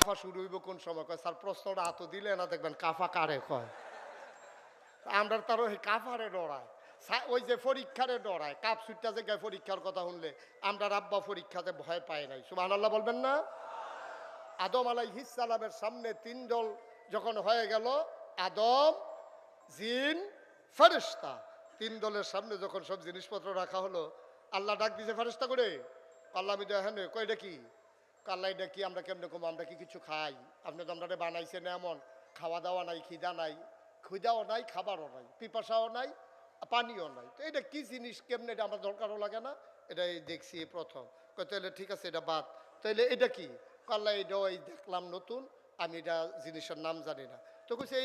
কাফা শুরু হইব কোন সময়? কয় স্যার প্রশ্নটা হাত দিলে না দেখবেন কাফা কারে কয়। আমরা তারও এই কাফারে ডরায়, ওই যে পরীক্ষারে ডরায়, কাপ সুইটটা যে গায়ে পরীক্ষার কথা শুনলে আমরা রাব্বা পরীক্ষাতে ভয় পায় নাই। সুবহানাল্লাহ বলবেন না? আদম আলাইহিস সালামের সামনে তিন দল যখন হয়ে গেল, আদম, জিন, ফেরেশতা, তিন দলের সামনে যখন সব জিনিসপত্র রাখা হলো, আল্লাহ ডাক দিয়েছে ফেরেশতা করে, আল্লাহ আমি দেখেন কই এটা কি? আল্লাহ এটা কি? আমরা কেমনে কম? আমরা কি কিছু খাই? আপনি তো আমরা বানাইছেন এমন, খাওয়া দাওয়া নাই, খিদা নাই, খিদাও নাই, খাবারও নাই, পিপাসাও নাই, পানিও নাই, তো এটা কি জিনিস? কেমনে এটা আমার দরকারও লাগে না, এটাই দেখছি প্রথম। কই তাহলে ঠিক আছে এটা বাদ, তাহলে এটা কি? আল্লাহ এটাও এই দেখলাম নতুন, আমি এটা জিনিসের নাম জানি না। তো কইছে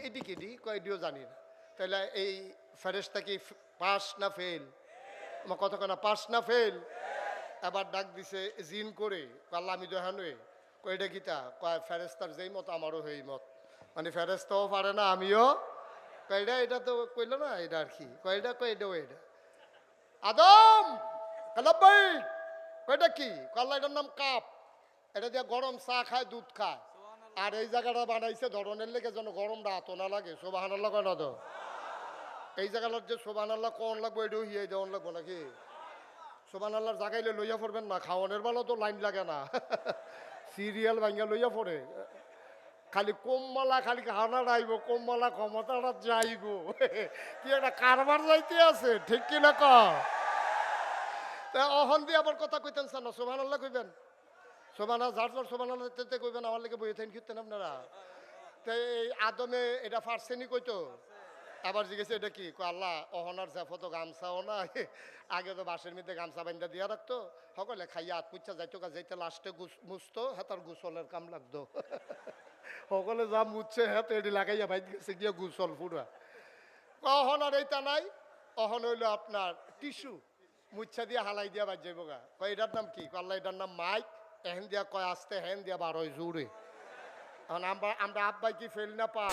এইটি কি দি? কয় এটিও জানি না। তাহলে এই ফেরেশতা কি পাস না ফেল? আমার কতক্ষণ পাস না ফেল? এবার ডাক দিছে জিন করে, আল্লাহ আমি দেখানো, কয়টা গীতা? কয় ফেরেস্তার যেই মত আমারও সেই মত, মানে ফেরেস্তাও পারে না আমিও। কয়টা? এটা তো কইল না, এটা আর কি কয়টা? কয়টাও এটা আদম কালাব্বাই, কয়টা কি? আল্লাহ এটার নাম কাপ, এটা দিয়ে গরম চা খায়, দুধ খায়, আর এই জায়গাটা বানাইছে ধরনের লেগে যেন গরমটা এত না লাগে। সুবহানাল্লাহ কয় না তো? এই জায়গাটার যে সুবহানাল্লাহ কোন লাগবো, এটাও হিয়াই দেওয়ান লাগবো নাকি? সুবহানাল্লাহর জাগাইলে লইয়া পড়বেন না, খাওয়ানোর বেলা তো লাইন লাগে না। সিরিয়াল ভাঙ্গা লইয়া পড়ে, খালি কোমমালা, খালি হানা রাইব, কোমমালা ক্ষমতাটা যাইব। কি একটা কারবার যাইতে আছে, ঠিক কিনা ক? অহন দিয়ে আবার কথা কইতেন না, সুবহানাল্লাহ কইবেন, সুবহানাল্লাহ, যার যার সুবহানাল্লাহ কইবেন, আমার লেগে বইয়ে থাকেন কীর্তেন আপনারা। তো এই আদমে এটা ফার্সেনি কইতো, আবার জিজ্ঞেস এটা কি? আল্লাহ অহনার জাফত গামছাও না, আগে তো বাসের মধ্যে গামছা বান্ধা দিয়া রাখতো, সকলে খাইয়া হাত মুচ্ছা যাইতো, যাইতে লাস্টে মুছতো, হাতার গুসলের কাম লাগতো। সকলে যা মুছছে হাত এটি লাগাইয়া বাইর গেছে গিয়া গুসল পুরা। অহন আর এইটা নাই, অহন হইল আপনার টিস্যু, মুচ্ছা দিয়া হালাই দিয়া বাজ যাইব গা। কয় এটার নাম কি? আল্লাহ এটার নাম মাইক, এহেন দিয়া কয় আসতে, হেন দিয়া বার হয় জোরে। এখন আমরা আব্বাই কি ফেল না পা?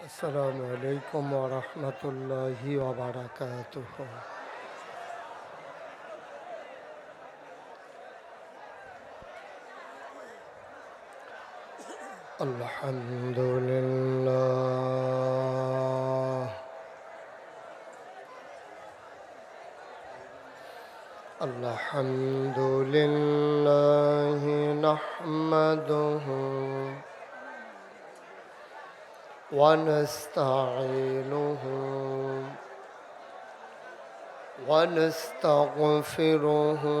আসসালামু আলাইকুম ওয়া রাহমাতুল্লাহি ওয়া বারাকাতুহু। আলহামদুলিল্লাহ, আলহামদুলিল্লাহ নাহমাদুহু ওয়া নাস্তাঈনুহু ওয়া নাস্তাগফিরুহু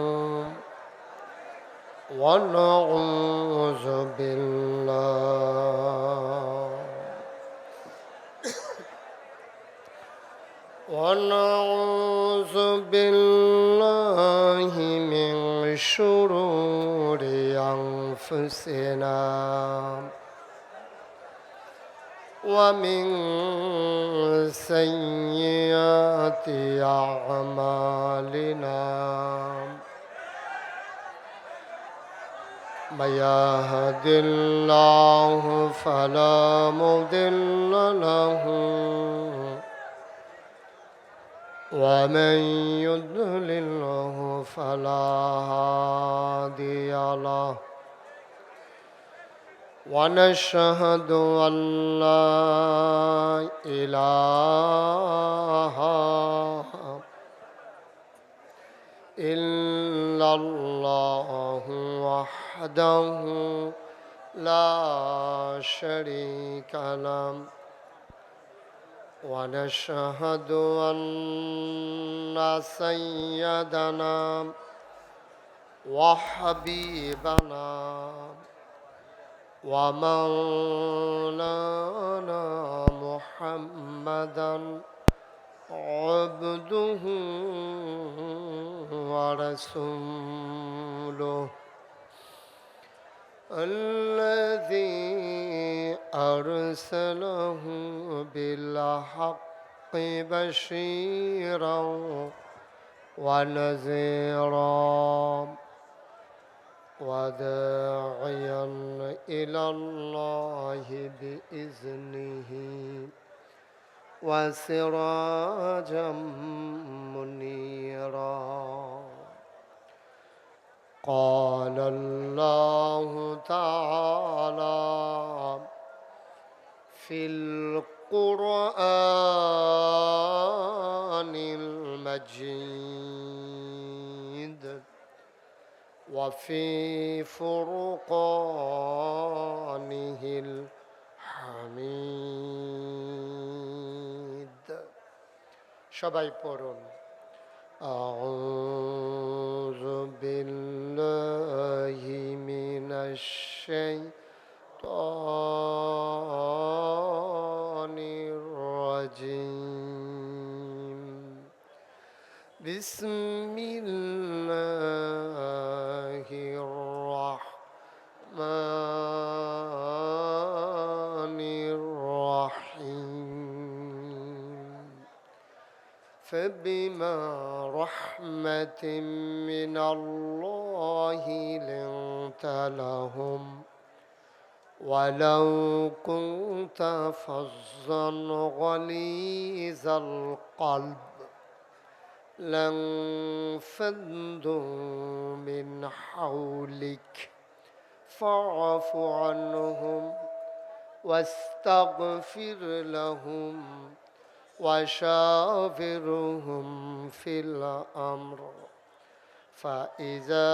ওয়া নাউযু বিল্লাহ ونعوذ بالله من شرور أنفسنا ومن سيئات أعمالنا من يهد الله فلا مضل له ومن يضلله فلا هادي له ونشهد أن لا إله إلا الله وحده لا شريك له ونشهد أن سيدنا وحبيبنا ومولانا محمدا عبده ورسوله الذي أرسله بالحق بشيرا ونذيرا وداعيا إلى الله بإذنه وسراجا منيرا. قال الله تعالى في القرآن المجيد وفي فرقانه الحميد. সবাই পড়ুন أعوذ بالله من الشيطان الرجيم. بسم الله الرحمن الرحيم. فبما رحمة من الله لنت لهم ولو كنت فظا غليظ القلب لانفضوا من حولك فاعف عنهم واستغفر لهم وشاورهم في الأمر فإذا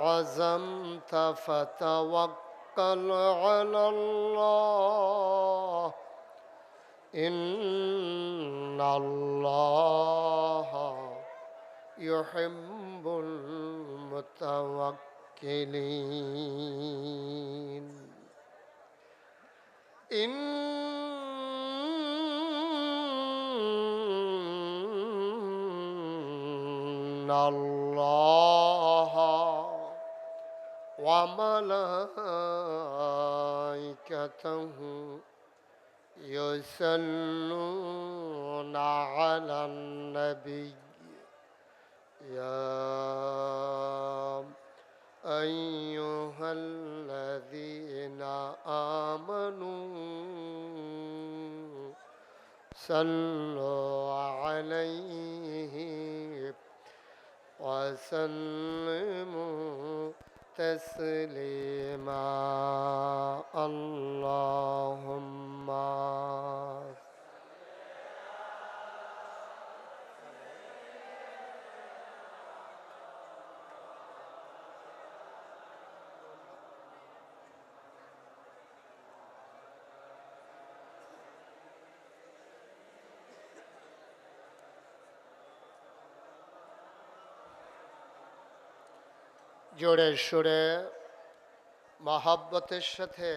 عزمت فتوكل على الله إن الله يحب المتوكلين. إن الله وملائكته يصلون على النبي يا أيها الذين آمنوا صلوا عليه وسلموا تسليما. اللهم জোরে সুরে মহাব্বতের সাথে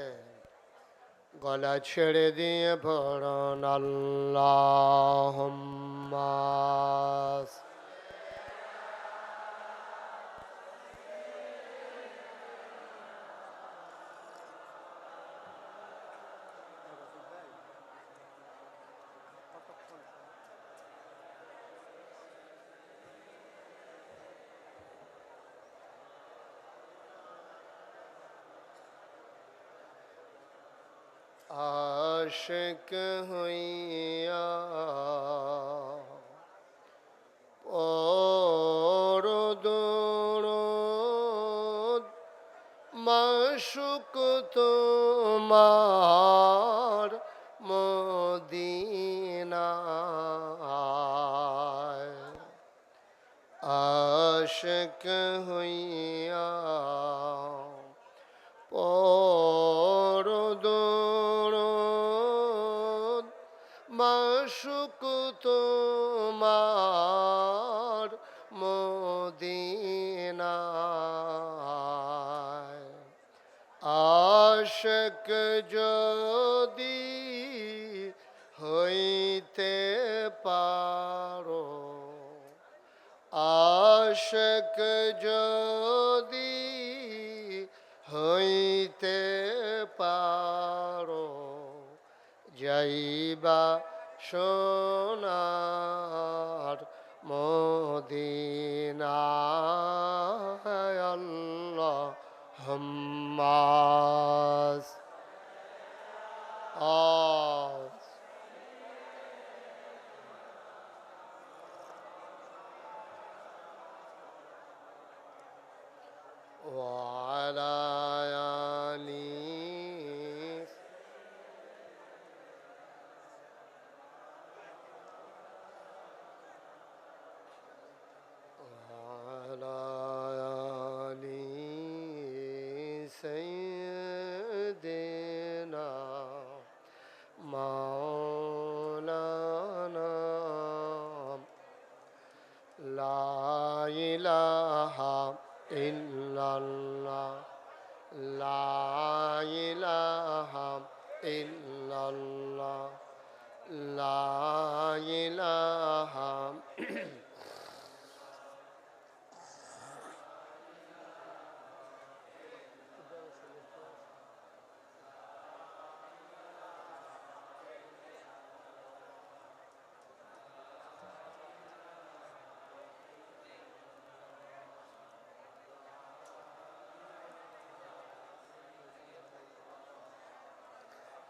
গলা ছেড়ে দিয়ে পড়ুন আল্লাহুম্মা। आशिक हुइया और दुरूद माशुक तुम्हार मदीनाय। आशिक हुइया और মাশুক তোমার মদিনায়। আশিক যদি হইতে পারো, আশিক যদি হইতে পারো, যাইবা সোনার মদিনায়। আল্লাহ اللهم وعلى آل وعلى آل سيدنا مولانا لا إله إلا الله لا إله إلا الله لا إله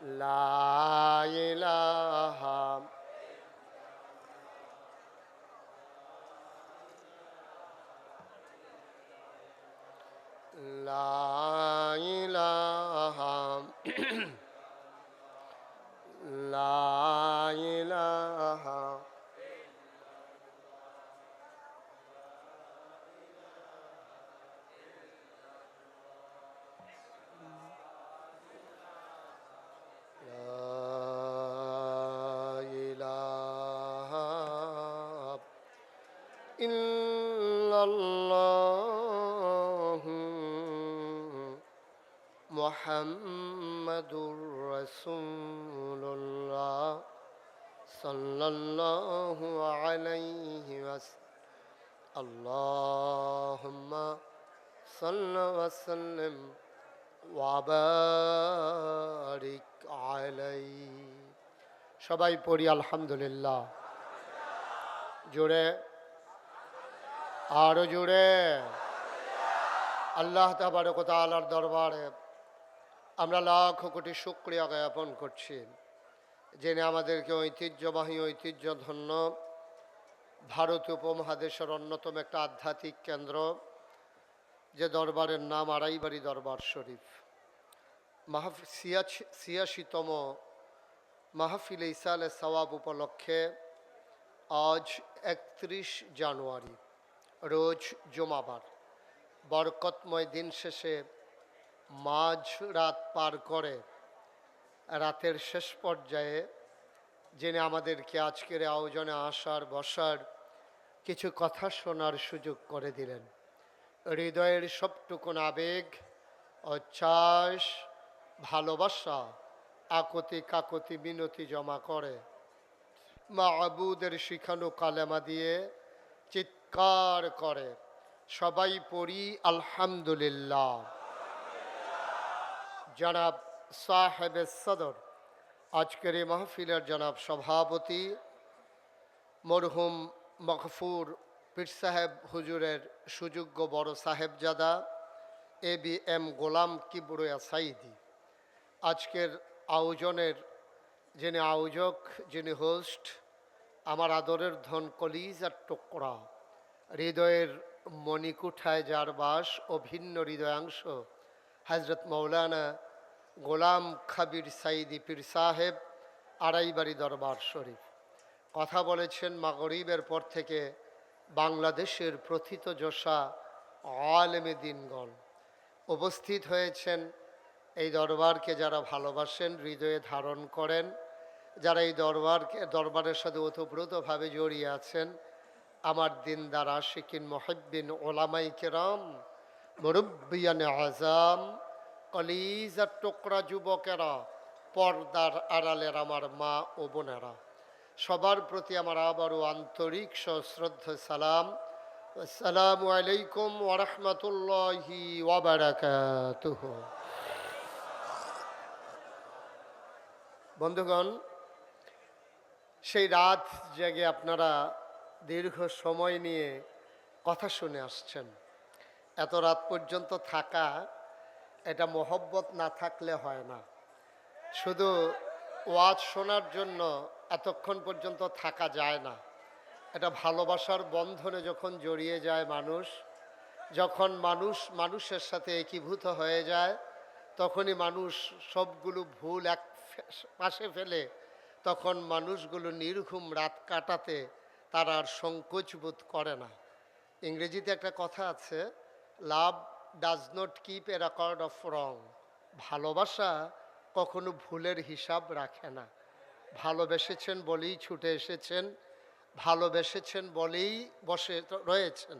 لا إله لا إله لا إله إله إلا الله محمد رسول الله صلى الله عليه وسلم اللهم صل وسلم وبارك عليه সবাই পড়ি আলহামদুলিল্লাহ জোরে আরো জোরে আল্লাহ তাবারক ওয়া তাআলার দরবারে আমরা লাখ কোটি শুকরিয়া জ্ঞাপন করছি যিনি আমাদেরকে ঐতিহ্যবাহী ঐতিহ্যধন্য ভারত উপমহাদেশের অন্যতম একটা আধ্যাত্মিক কেন্দ্র যে দরবারের নাম আড়াইবাড়ি দরবার শরীফ ৮৬তম মাহফিলে ইসালে সওয়াব উপলক্ষে আজ ৩১ জানুয়ারি রোজ জুমাবার বরকতময় দিন শেষে মাঝ রাত পার করে রাতের শেষ পর্যায়ে যিনি আমাদেরকে আজকের আয়োজনে আসার বসার কিছু কথা শোনার সুযোগ করে দিলেন হৃদয়ের সবটুকুন আবেগ উচ্ছ্বাস ভালোবাসা আকতি কাকতি মিনতি জমা করে মাবুদের শিখানো কালেমা দিয়ে চিৎকার করে সবাই পড়ি আলহামদুলিল্লাহ। জনাব সাহেবে সদর আজকের এই মাহফিলের জনাব সভাপতি মরহুম মগফুর পীর সাহেব হুজুরের সুযোগ্য বড় সাহেবজাদা ABM গোলাম কিবরিয়া সাইদি আজকের আয়োজনের যিনি আয়োজক যিনি হোস্ট আমার আদরের ধন কলিজার টুকরা হৃদয়ের মণিকুঠায় যার বাস ও ভিন্ন হৃদয়াংশ হজরত মৌলানা গোলাম খাবির সাইদি পীর সাহেব আড়াইবাড়ি দরবার শরীফ কথা বলেছেন মাগরিবের পর থেকে বাংলাদেশের প্রথিতযশা আলেমে দিনগণ উপস্থিত হয়েছেন এই দরবারকে যারা ভালোবাসেন হৃদয়ে ধারণ করেন যারা এই দরবারের সাথে ওতপ্রোতভাবে জড়িয়ে আছেন আমার দিনদার আশিকিন মুহিব্বিন ওলামাই কেরাম মুরব্বিয়ানে আজাম কলিজার টুকরা যুবকেরা পর্দার আড়ালের আমার মা ও বোনেরা সবার প্রতি আমার আবারও আন্তরিক সশ্রদ্ধ সালাম আসসালামু আলাইকুম ওয়া রাহমাতুল্লাহি ওয়া বারাকাতুহু। বন্ধুগণ সেই রাত জেগে আপনারা দীর্ঘ সময় নিয়ে কথা শুনে আসছেন এত রাত পর্যন্ত থাকা, এটা মোহব্বত না থাকলে হয় না। শুধু ওয়াজ শোনার জন্য এতক্ষণ পর্যন্ত থাকা যায় না। এটা ভালোবাসার বন্ধনে যখন জড়িয়ে যায় মানুষ, যখন মানুষ মানুষের সাথে একীভূত হয়ে যায়, তখনই মানুষ সবগুলো ভুল এক পাশে ফেলে তখন মানুষগুলো নির্ঘুম রাত কাটাতে তারা আর সংকোচ বোধ করে না। ইংরেজিতে একটা কথা আছে, লাভ does not keep A record of রং। ভালোবাসা কখনো ভুলের হিসাব রাখে না। ভালোবেসেছেন বলেই ছুটে এসেছেন, ভালোবেসেছেন বলেই বসে রয়েছেন,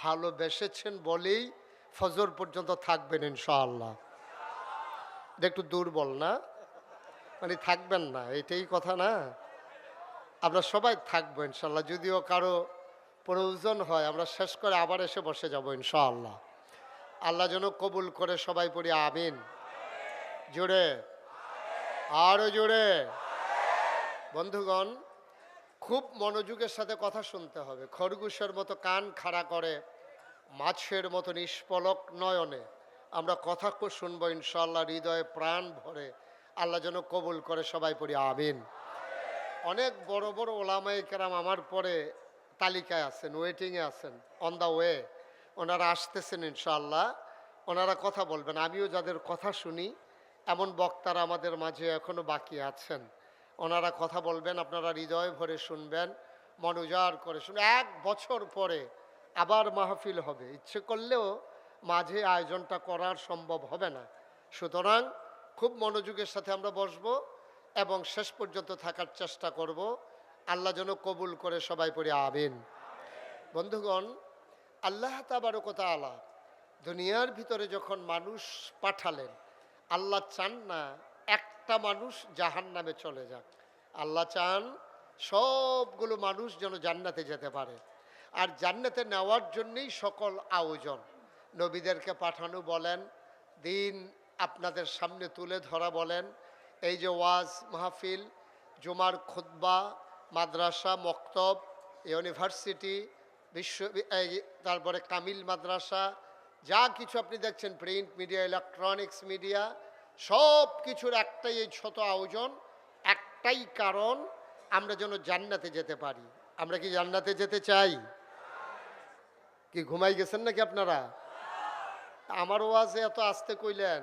ভালোবেসেছেন বলেই ফজর পর্যন্ত থাকবেন ইনশাআল্লাহ। এটা একটু দুর্বল না, মানে থাকবেন না এটাই কথা না। আমরা সবাই থাকবো ইনশাল্লাহ, যদিও কারো প্রয়োজন হয় আমরা শেষ করে আবার এসে বসে যাব ইনশাআল্লাহ। আল্লাহ যেন কবুল করে, সবাই পড়ি আমিন। জোরে, আরো জোরে। বন্ধুগণ, খুব মনোযোগের সাথে কথা শুনতে হবে। খরগোশের মতো কান খাড়া করে, মাছের মতো নিষ্পলক নয়নে আমরা কথা শুনবো ইনশাআল্লাহ, হৃদয়ে প্রাণ ভরে। আল্লাহ যেন কবুল করে, সবাই পড়ি আমিন। অনেক বড় বড় ওলামায়ে কেরাম আমার পরে তালিকায় আছেন, ওয়েটিংয়ে আছেন, অন দ্য ওয়ে। ওনারা আসতেছেন ইনশাআল্লাহ, ওনারা কথা বলবেন। আমিও যাদের কথা শুনি এমন বক্তারা আমাদের মাঝে এখনও বাকি আছেন। ওনারা কথা বলবেন, আপনারা হৃদয় ভরে শুনবেন, মন উজাড় করে শুনবেন। 1 বছর পরে আবার মাহফিল হবে, ইচ্ছে করলেও মাঝে আয়োজনটা করার সম্ভব হবে না। সুতরাং খুব মনোযোগের সাথে আমরা বসবো এবং শেষ পর্যন্ত থাকার চেষ্টা করব। আল্লাহ যেন কবুল করে, সবাই পড়ি আমিন। বন্ধুগণ, আল্লাহ তাবারক ওয়া তাআলা দুনিয়ার ভিতরে যখন মানুষ পাঠালেন, আল্লাহ চান না একটা মানুষ জাহান্নামে চলে যাক। আল্লাহ চান সবগুলো মানুষ যেন জান্নাতে যেতে পারে। আর জান্নাতে নেওয়ার জন্যই সকল আয়োজন। নবীদেরকে পাঠানো বলেন, দিন আপনাদের সামনে তুলে ধরা বলেন, এই যে ওয়াজ মাহফিল, জুমার খুতবা, মাদ্রাসা, মক্তব, ইউনিভার্সিটি, তারপরে কামিল মাদ্রাসা, যা কিছু আপনি দেখছেন, প্রিন্ট মিডিয়া, ইলেকট্রনিক্স মিডিয়া, সব কিছুর একটাই এই ছোট আয়োজন, একটাই কারণ, আমরা যেন জান্নাতে যেতে পারি। আমরা কি জান্নাতে যেতে চাই? কি ঘুমাই গেছেন নাকি আপনারা? আমার ওয়াজে এত আস্তে কইলেন,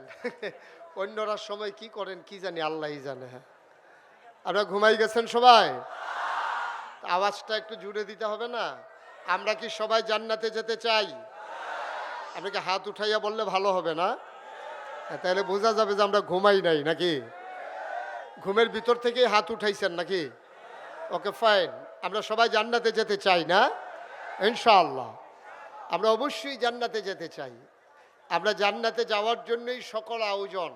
অন্যরা সময় কি করেন কি জানি, আল্লাহই জানে। হ্যাঁ, আপনারা ঘুমাই গেছেন সবাই? আওয়াজটা একটু জুড়ে দিতে হবে না? আমরা কি সবাই জান্নাতে যেতে চাই? আপনাকে হাত উঠাইয়া বললে ভালো হবে না? তাহলে বোঝা যাবে যে আমরা ঘুমাই নাই নাকি। ঘুমের ভিতর থেকেই হাত উঠাইছেন নাকি? ওকে, ফাইন। আমরা সবাই জান্নাতে যেতে চাই না? ইনশাআল্লাহ আমরা অবশ্যই জান্নাতে যেতে চাই। আমরা জান্নাতে যাওয়ার জন্যই সকল আয়োজন।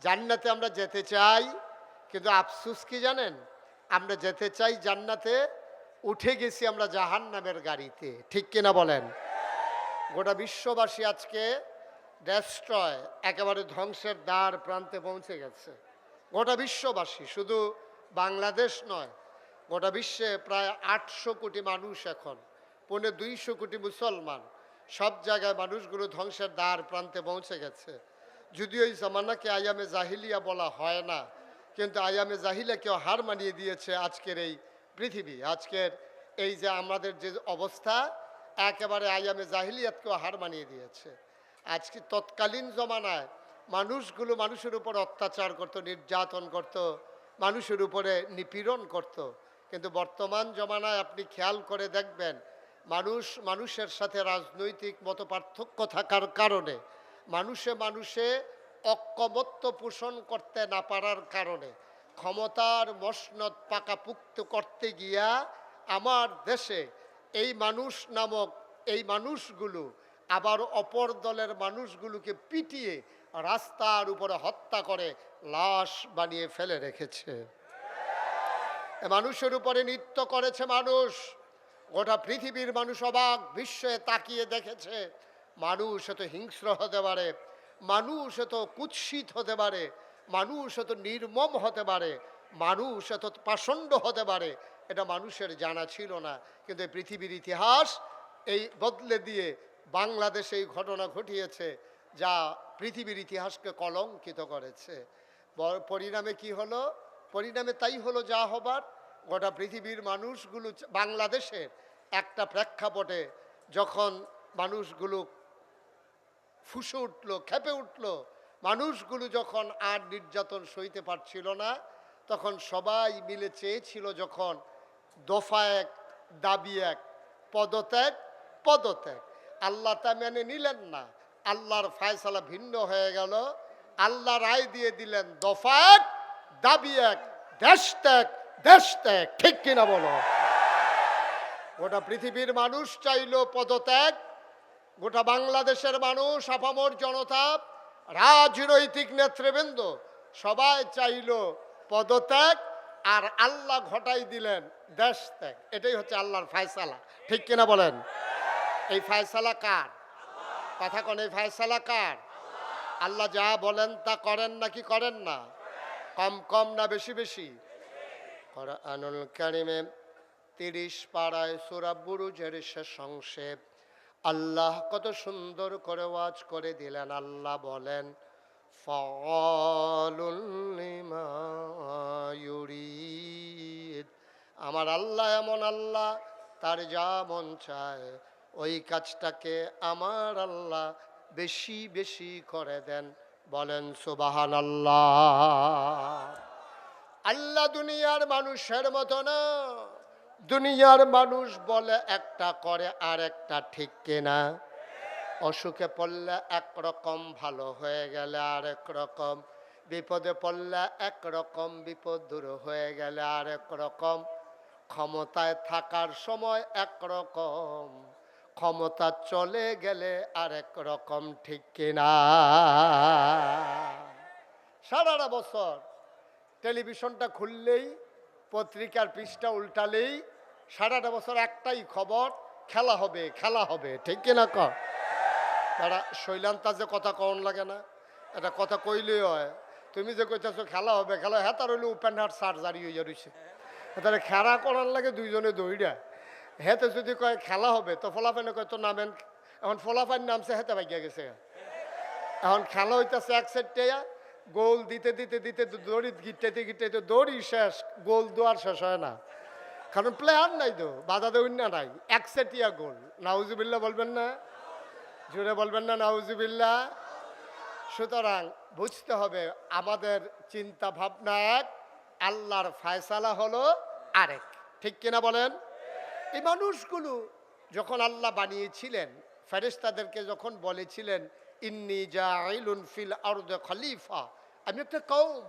জান্নাতে আমরা যেতে চাই, কিন্তু আফসোস কি জানেন? আমরা যেতে চাই জান্নাতে, উঠে গেছি আমরা জাহান্নামের গাড়িতে। ঠিক কিনা বলেন? গোটা বিশ্ববাসী আজকে ডেস্ট্রয়, একেবারে ধ্বংসের দ্বার প্রান্তে পৌঁছে গেছে। গোটা বিশ্ববাসী, শুধু বাংলাদেশ নয়, গোটা বিশ্বে প্রায় 800 কোটি মানুষ, এখন 250 কোটি মুসলমান। সব জায়গায় মানুষগুলো ধ্বংসের দ্বার প্রান্তে পৌঁছে গেছে। যদিও এই জামানাকে আয়ামে জাহিলিয়া বলা হয় না, কিন্তু আয়ামে জাহিলিয়াকেও হার মানিয়ে দিয়েছে আজকের এই পৃথিবী। আজকের এই যে আমাদের যে অবস্থা, একেবারে আয়ামে জাহিলিয়াতকেও হার মানিয়ে দিয়েছে। আজকে তৎকালীন জমানায় মানুষগুলো মানুষের উপর অত্যাচার করত, নির্যাতন করত, মানুষের উপরে নিপীড়ন করত। কিন্তু বর্তমান জমানায় আপনি খেয়াল করে দেখবেন, মানুষ মানুষের সাথে রাজনৈতিক মতপার্থক্য থাকার কারণে, মানুষে ঐক্যমত্য পোষণ করতে না পারার কারণে, ক্ষমতার মসনদ পাকাপুক্ত করতে গিয়া আমার দেশে এই মানুষ নামক এই মানুষগুলো আবার অপর দলের মানুষগুলোকে পিটিয়ে রাস্তার উপরে হত্যা করে লাশ বানিয়ে ফেলে রেখেছে। মানুষের উপরে নৃত্য করেছে মানুষ। গোটা পৃথিবীর মানুষ অবাক বিস্ময়ে তাকিয়ে দেখেছে, মানুষ এত হিংস্র হতে পারে, মানুষ এত কুৎসিত হতে পারে, মানুষ এত নির্মম হতে পারে, মানুষ এত পাষণ্ড হতে পারে, এটা মানুষের জানা ছিল না। কিন্তু পৃথিবীর ইতিহাস এই বদলে দিয়ে বাংলাদেশে এই ঘটনা ঘটিয়েছে যা পৃথিবীর ইতিহাসকে কলঙ্কিত করেছে। পরিণামে কি হলো? পরিণামে তাই হলো যা হবার। গোটা পৃথিবীর মানুষগুলো বাংলাদেশের একটা প্রেক্ষাপটে যখন মানুষগুলো ফুসে উঠলো, খেপে উঠলো, মানুষগুলো যখন আর নির্যাতন সইতে পারছিল না, তখন সবাই মিলে চেয়েছিল যখন দফা এক, দাবি এক, পদত্যাগ, পদত্যাগ। আল্লাহ তা মেনে নিলেন না, আল্লাহর ফায়সালা ভিন্ন হয়ে গেল। আল্লাহ রায় দিয়ে দিলেন দফা এক, দাবি এক, দেশ ত্যাগ, দেশ ত্যাগ। ঠিক কিনা বলো? গোটা পৃথিবীর মানুষ চাইল পদত্যাগ, গোটা বাংলাদেশের মানুষ, আপামর জনতা, রাজনৈতিক নেতৃবৃন্দ সবাই চাইল পদত্যাগ, আর আল্লাহ ঘটাই দিলেন দেশ ত্যাগ। এটাই হচ্ছে আল্লাহর ফায়সালা। ঠিক কিনা বলেন? এই ফায়সালা কার? কথা কোন? এই ফায়সালা কার? আল্লাহ যা বলেন তা করেন নাকি করেন না? কম কম না বেশি বেশি? কুরআনুল কারীমে 30 পারায় সূরা বুরুজের শেষ অংশে আল্লাহ কত সুন্দর করে ওয়াজ করে দিলেন। আল্লাহ বলেন, ফাআলুল লিমা ইউরিদ। আমার আল্লাহ এমন আল্লাহ, তার যা মন চায় ওই কাজটাকে আমার আল্লাহ বেশি বেশি করে দেন। বলেন সুবহানাল্লাহ। আল্লাহ দুনিয়ার মানুষের মতো না। দুনিয়ার মানুষ বলে একটা, করে আর একটা। ঠিক কিনা? অসুখে পড়লে একরকম, ভালো হয়ে গেলে আরেক রকম, বিপদে পড়লে একরকম, বিপদ দূর হয়ে গেলে আরেক রকম, ক্ষমতায় থাকার সময় একরকম, ক্ষমতা চলে গেলে আরেক রকম। ঠিক কিনা? সারাটা বছর টেলিভিশনটা খুললেই, পত্রিকার পৃষ্ঠা উল্টালেই সারাটা বছর একটাই খবর, খেলা হবে, খেলা হবে। ঠিক কিনা? তারা শৈলান্তা যে কথা কন লাগে না, এটা কথা কইলেই হয়। তুমি যে কইতেছো খেলা হবে, খেলা, হ্যাঁ তার হইলে ওপেন হার্ট সার্জারি হয়ে রয়েছে, তাহলে খেলা করার লাগে দুইজনে দৌড়া। হেতে যদি কয় খেলা হবে, তো ফলাফানে কয় তো নামেন। এখন ফলাফান নামছে, হেতে ভাগিয়া গেছে। এখন খেলা হইতেছে এক সাইডে, গোল দিতে দিতে দিতে দড়ি গিটাইতে গিটাইতে দড়ি শেষ, গোল দোয়ার শেষ হয় না, কারণ প্লেয়ার নাই তো, বাধা দেউন না নাই, একসেটিয়া গোল। নাউজুবিল্লাহ বলবেন না? জুড়ে বলবেন না নাউজুবিল্লাহ? সুতরাং বুঝতে হবে আমাদের চিন্তা ভাবনা এক, আল্লাহর ফায়সালা হলো আরেক। ঠিক কিনা বলেন? এই মানুষগুলো যখন আল্লাহ বানিয়েছিলেন, ফেরেশতাদেরকে যখন বলেছিলেন ইন্নী জাইলুন ফিল আরদে খলিফা, আমি একটা কওম,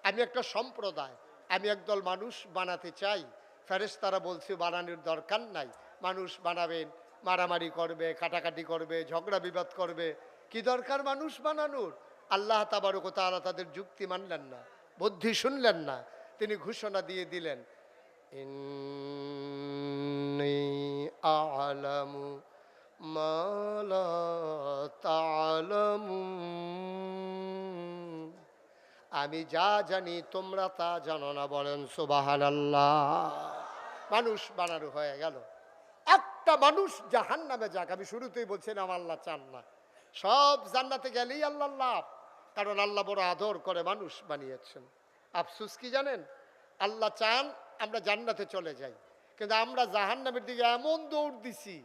আমি একটা সম্প্রদায়, আমি একদল মানুষ বানাতে চাই। ফেরেশতারা বলছে বানানোর দরকার নাই, মানুষ বানাবেন, মারামারি করবে, কাটাকাটি করবে, ঝগড়া বিবাদ করবে, কি দরকার মানুষ বানানোর? আল্লাহ তাবারক ওয়া তাআলা তাদের যুক্তি মানলেন না, বুদ্ধি শুনলেন না। তিনি ঘোষণা দিয়ে দিলেন, ইন্নী আ'লামু মা লা তা'লামুন, আমি যা জানি তোমরা তা জানো না। বলেন সুবহানাল্লাহ। মানুষ বানানো হয়ে গেল। একটা মানুষ জাহান্নামে যাক, আমি শুরুতেই বলছিলাম আল্লাহ চান না। সব জান্নাতে গেলেই আল্লাহ লাভ, কারণ আল্লাহ বড় আদর করে মানুষ বানিয়েছেন। আফসোস কি জানেন? আল্লাহ চান আমরা জান্নাতে চলে যাই, কিন্তু আমরা জাহান্নামের দিকে এমন দৌড় দিছি,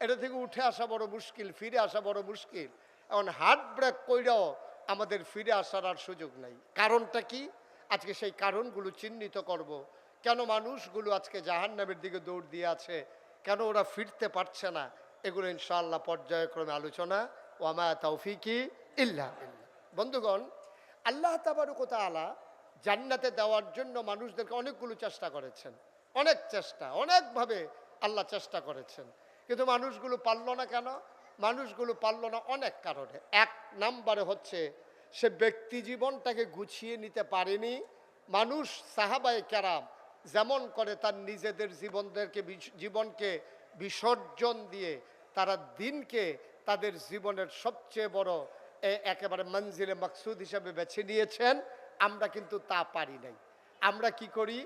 এটা থেকে উঠে আসা বড় মুশকিল, ফিরে আসা বড় মুশকিল। এখন হার্ট ব্রেক কইরাও আমাদের ফিরে আসার আর সুযোগ নাই। কারণটা কি? আজকে সেই কারণগুলো চিহ্নিত করব। কেন মানুষগুলো আজকে জাহান্নামের দিকে দৌড় দিয়ে আছে, কেন ওরা ফিরতে পারছে না, এগুলো ইনশাআল্লাহ পর্যায়ক্রমে আলোচনা। ওয়ামা তাওফিকি ইল্লা বিল্লাহ। বন্ধুগণ, আল্লাহ তাবারক ওয়া তাআলা জান্নাতে দেওয়ার জন্য মানুষদেরকে অনেকগুলো চেষ্টা করেছেন, অনেক চেষ্টা, অনেকভাবে আল্লাহ চেষ্টা করেছেন, কিন্তু মানুষগুলো পারল না। কেন মানুষগুলো পারল না? অনেক কারণে। এক নম্বরে হচ্ছে সে ব্যক্তি জীবনটাকে গুছিয়ে নিতে পারেনি। মানুষ সাহাবায়ে কেরাম যেমন করে তার নিজেদের জীবনকে বিসর্জন দিয়ে তারা দিনকে তাদের জীবনের সবচেয়ে বড় একেবারে মঞ্জিলে মাকসুদ হিসাবে বেছে নিয়েছেন, আমরা কিন্তু তা পারি নাই। আমরা কি করি?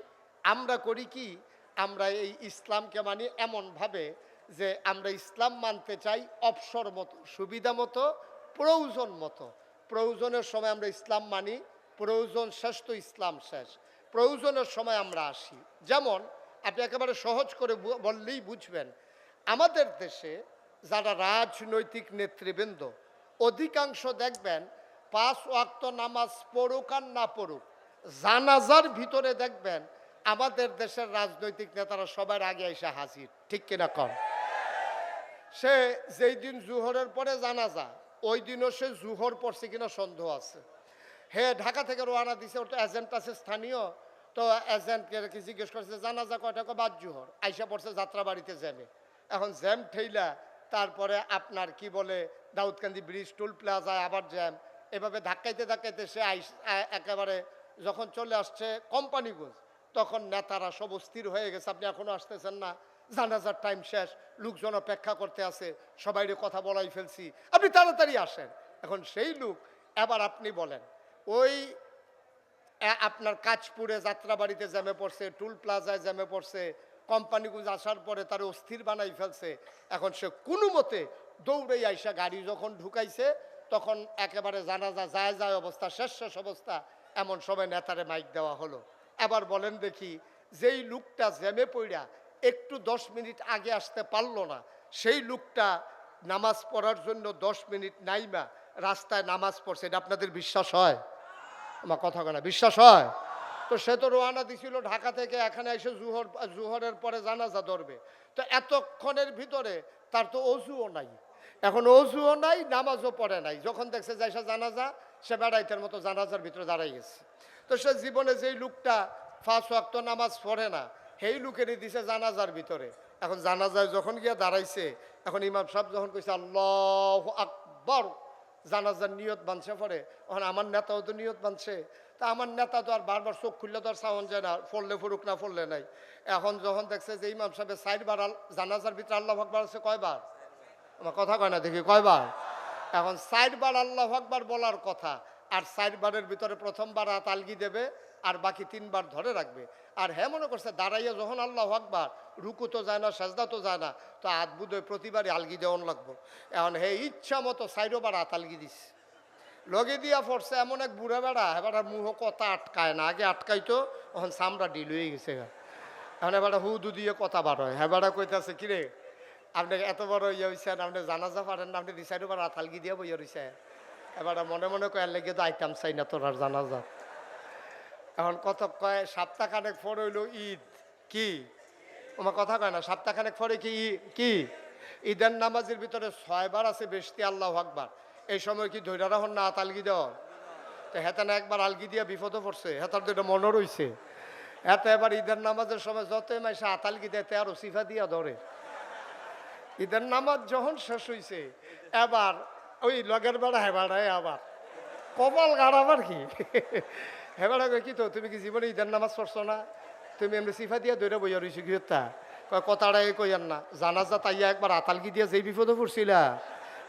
আমরা করি কি? আমরা এই ইসলামকে মানি এমনভাবে যে আমরা ইসলাম মানতে চাই অবসর মতো, সুবিধা মতো, প্রয়োজন মতো। প্রয়োজনের সময় আমরা ইসলাম মানি, প্রয়োজন শেষ তো ইসলাম শেষ। প্রয়োজনের সময় আমরা আসি। যেমন আপনি একেবারে সহজ করে বললেই বুঝবেন, আমাদের দেশে যারা রাজনৈতিক নেতৃবৃন্দ অধিকাংশ দেখবেন 5 ওয়াক্ত নামাজ পড়ুক আর না পড়ুক, জানাজার ভিতরে দেখবেন আমাদের দেশের রাজনৈতিক নেতারা সবার আগে এসে হাজির, ঠিক কিনা কম? সে যেই দিন জুহরের পরে জানাজা, ওই দিনও সে জুহর পড়ছে কিনা সন্দেহ আছে। হে ঢাকা থেকে রওনা দিছে, ওর তো এজেন্ট আছে স্থানীয়, তো এজেন্টকে জিজ্ঞেস করছে জানাজা কয়টা, বাদ জুহর। আইসা পড়ছে যাত্রাবাড়িতে জ্যামে। এখন জ্যাম ঠেইলা তারপরে আপনার কি বলে দাউদকান্দি ব্রিজ, টুল প্লাজায় আবার জ্যাম, এভাবে ধাক্কাইতে ধাক্কাইতে সে একেবারে যখন চলে আসছে কোম্পানিগঞ্জ, তখন নেতারা সব অস্থির হয়ে গেছে, আপনি এখনো আসতেছেন না, জানাজার টাইম শেষ, লোকজন অপেক্ষা করতে আছে, সবাইরে কথা বলাই ফেলছি, আপনি তাড়াতাড়ি আসেন। এখন সেই লোক এবার আপনি বলেন, ওই আপনার কাঁচপুরে যাত্রাবাড়িতে জ্যামে পড়ছে, টুল প্লাজায় জ্যামে পড়ছে, কোম্পানিগুলো আসার পরে তার অস্থির বানাই ফেলছে। এখন সে কোনো মতে দৌড়ে আইসা গাড়ি যখন ঢুকাইছে, তখন একেবারে জানাজা যায় যায় অবস্থা, শেষ অবস্থা, এমন সময় নেতারে মাইক দেওয়া হলো। এবার বলেন দেখি, যেই লোকটা জ্যামে পড়া একটু 10 মিনিট আগে আসতে পারলো না, সেই লোকটা নামাজ পড়ার জন্য 10 মিনিট নাইমা রাস্তায় নামাজ পড়ছে, এটা আপনাদের বিশ্বাস হয়? আমার কথা কেনা বিশ্বাস হয়? তো সে তো রওনা দিছিল ঢাকা থেকে, এখানে এসে জুহরের পরে জানাজা ধরবে, তো এতক্ষণের ভিতরে তার তো অজুও নাই, এখন অজুও নাই, নামাজও পড়ে নাই। যখন দেখছে যে জানাজা, সে বেড়াইতের মতো জানাজার ভিতরে দাঁড়াই গেছে। তো সে জীবনে যেই লোকটা 5 ওয়াক্ত নামাজ পড়ে না, সেই লোকেরই দিছে জানাজার ভিতরে। এখন জানাজায় যখন গিয়া দাঁড়াইছে, এখন ইমাম সাহেব যখন কইছে আল্লাহু আকবার, জানাজার নিয়ত বানছে পরে, এখন আমার নেতাও তো নিয়ত বানছে, তা আমার নেতা তো আর বারবার চোখ খুললে তো আর সাউন্ড যায় না, পড়লে ফুরুক না পড়লে নাই। এখন যখন দেখছে যে ইমাম সাহেবের 4 বার জানাজার ভিতরে আল্লাহু আকবার আছে, কয়বার? আমার কথা কয় না দেখি, কয়বার? এখন 4 বার আল্লাহু আকবার বলার কথা, আর 4 বারের ভিতরে প্রথমবার হাত আলগি দেবে, আর বাকি 3 বার ধরে রাখবে। আর হ্যাঁ মনে করছে দাঁড়াইয়া যখন আল্লাহু আকবার, রুকু তো যায় না, সাজদা তো যায় না, তো হাত বুধই প্রতিবারই আলগি দেওয়ান লাগবো। এখন হে ইচ্ছা মতো 4 বার হাত আলগি দিস, লগে দিয়া পড়ছে এমন এক বুড়া বেড়া, এবার মুহ কথা আটকায় না, আগে আটকাইতো, এখন চামড়া ডিল হয়ে গেছে। এখন এবার হুদু দিয়ে কথা বার হয়, হ্যাঁ বেড়া কইতাছে কিরে আপনি এত বড় ইয়ে হয়েছেন, আপনি জানাজা পারেন না, আপনি 2-4 বার হাত আলগি দিয়ে বইয়া রয়েছে। এবার মনে মনে কয়ে লেগে তো আইতাম চাই না তোর আর জানাজা। এখন কত কয়, সপ্তাহখানেক পর হইল ঈদ, কি আমার কথা কয় না, সপ্তাহখানেক পরে কি ঈদের নামাজের ভিতরে 6 বার আছে বেশি আল্লাহু আকবার, এই সময় কি ধৈর্য রাখুন না হাত আলগি দেওয়া? তো হেতে না একবার আলগি দিয়া বিপদে পড়ছে, হেতার তো এটা মনে রয়েছে। এতে এবার ঈদের নামাজের সময় যতই মাইসে হাত আলগি দেয়, তে আরো সিফা দিয়া ধরে। ঈদের নামাজ যখন শেষ হয়েছে, এবার ওই লগের বেড়া হেবাড়ায় আবার কপাল গাড়াবার কি, হেবাড়া কয় কি তো তুমি কি জীবনে ঈদের নামাজ পড়ছো না, তুমি এমনি সিফা দিয়া দৈরা বইয়া রয়েছি কি তা কয় কথাটাই কইয়ান না, জানাজা তাইয়া একবার আতালগি দিয়া যেই বিপদে পড়ছিলা,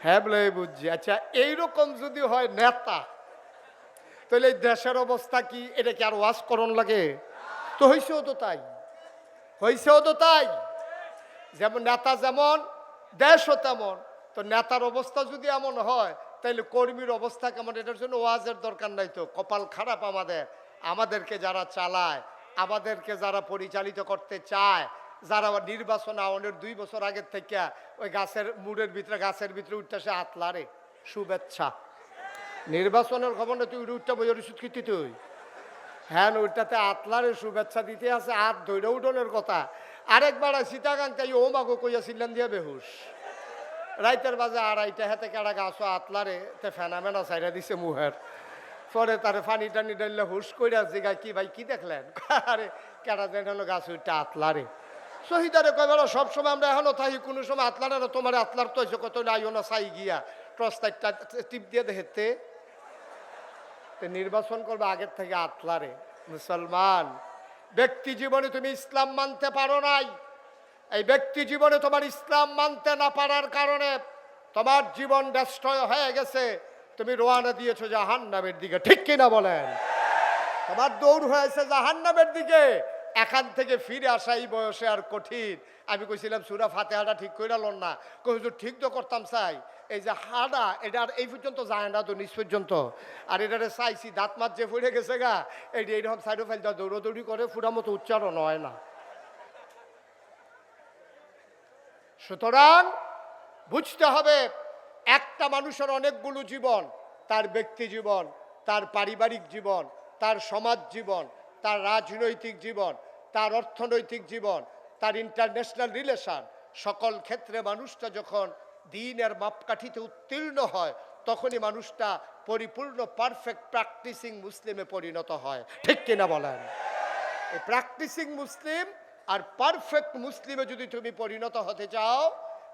হ্যাঁ বলে বুঝছি। আচ্ছা এইরকম যদি হয় নেতা, তাহলে এই দেশের অবস্থা কি, এটা কি আর ওয়াজ করণ লাগে? তো হয়েছেও তো তাই, হয়েছেও তো তাই, যেমন নেতা যেমন দেশও তেমন। তো নেতার অবস্থা যদি এমন হয়, তাইলে কর্মীর অবস্থা কেমন? এটার জন্য ওয়াজের দরকার নাই তো। কপাল খারাপ আমাদেরকে যারা চালায়, আমাদেরকে যারা পরিচালিত করতে চায়, যারা নির্বাচন আওয়ানের 2 বছর আগের থেকে ওই গাছের মুড়ের ভিতরে গাছের ভিতরে উঠতে সে হাত লারে, শুভেচ্ছা। নির্বাচনের খবর না, তুই উঠটা বইয়ের ওষুধ খেতে তুই, হ্যাঁ ওইটাতে আতলারে শুভেচ্ছা দিতে আছে, হাত ধৈর্য উঠনের কথা। আরেকবার সীতাকাঙ্কাই ও মাগো কইয়াছিলেন দিয়ে বেহুশ, রাইতের বাজে 2:30 হাতে কেডা গাছ আতলারে তে ফেনামেনা চাইরা দিছে মুহের, পরে তারে পানি টানি ডাইলে হুশ কইরা জিগায় কি ভাই কি দেখলেন, আরে কেডা যেন হলো গাছ উঠটা আতলারে। শহীদারে কয়বেলা সবসময় আমরা এখনো থাকি, কোনো সময় আতলারে না, তোমার আতলার তো হয়েছে কত আইও না চাই গিয়া প্রস্তাবটা টিপ দিয়ে দেখতে নির্বাচন করবে আগের থেকে আতলারে। মুসলমান ব্যক্তি জীবনে তুমি ইসলাম মানতে পারো নাই, এই ব্যক্তি জীবনে তোমার ইসলাম মানতে না পারার কারণে তোমার জীবন ডেস্ট্রয় হয়ে গেছে, তুমি রওনা দিয়েছো জাহান্নামের দিকে, ঠিক কিনা বলেন? তোমার দৌড় হয়েছে জাহান্নামের দিকে, এখান থেকে ফিরে আসা এই বয়সে আর কঠিন। আমি কইছিলাম সূরা ফাতিহাটা ঠিক কইরা লন না, কই হুজুর ঠিক তো করতাম চাই, এই যে হাড়া এটা আর এই পর্যন্ত যায় না তো নিচ পর্যন্ত, আর এটারে চাইছি দাঁত মাত যে ফুড়ে গেছে গা, এইরকম সাইডো ফাইলটা দৌড়দৌড়ি করে ফুটা মতো উচ্চারণ হয় না। সুতরাং বুঝতে হবে একটা মানুষের অনেকগুলো জীবন, তার ব্যক্তি জীবন, তার পারিবারিক জীবন, তার সমাজ জীবন, তার রাজনৈতিক জীবন, তার অর্থনৈতিক জীবন, তার ইন্টারন্যাশনাল রিলেশন, সকল ক্ষেত্রে মানুষটা যখন দ্বীনের মাপকাঠিতে উত্তীর্ণ হয় তখনই মানুষটা পরিপূর্ণ পারফেক্ট প্র্যাকটিসিং মুসলিমে পরিণত হয়। ঠিক কিনা বলেন? এই প্র্যাকটিসিং মুসলিম আর পারফেক্ট মুসলিমে যদি তুমি পরিণত হতে চাও,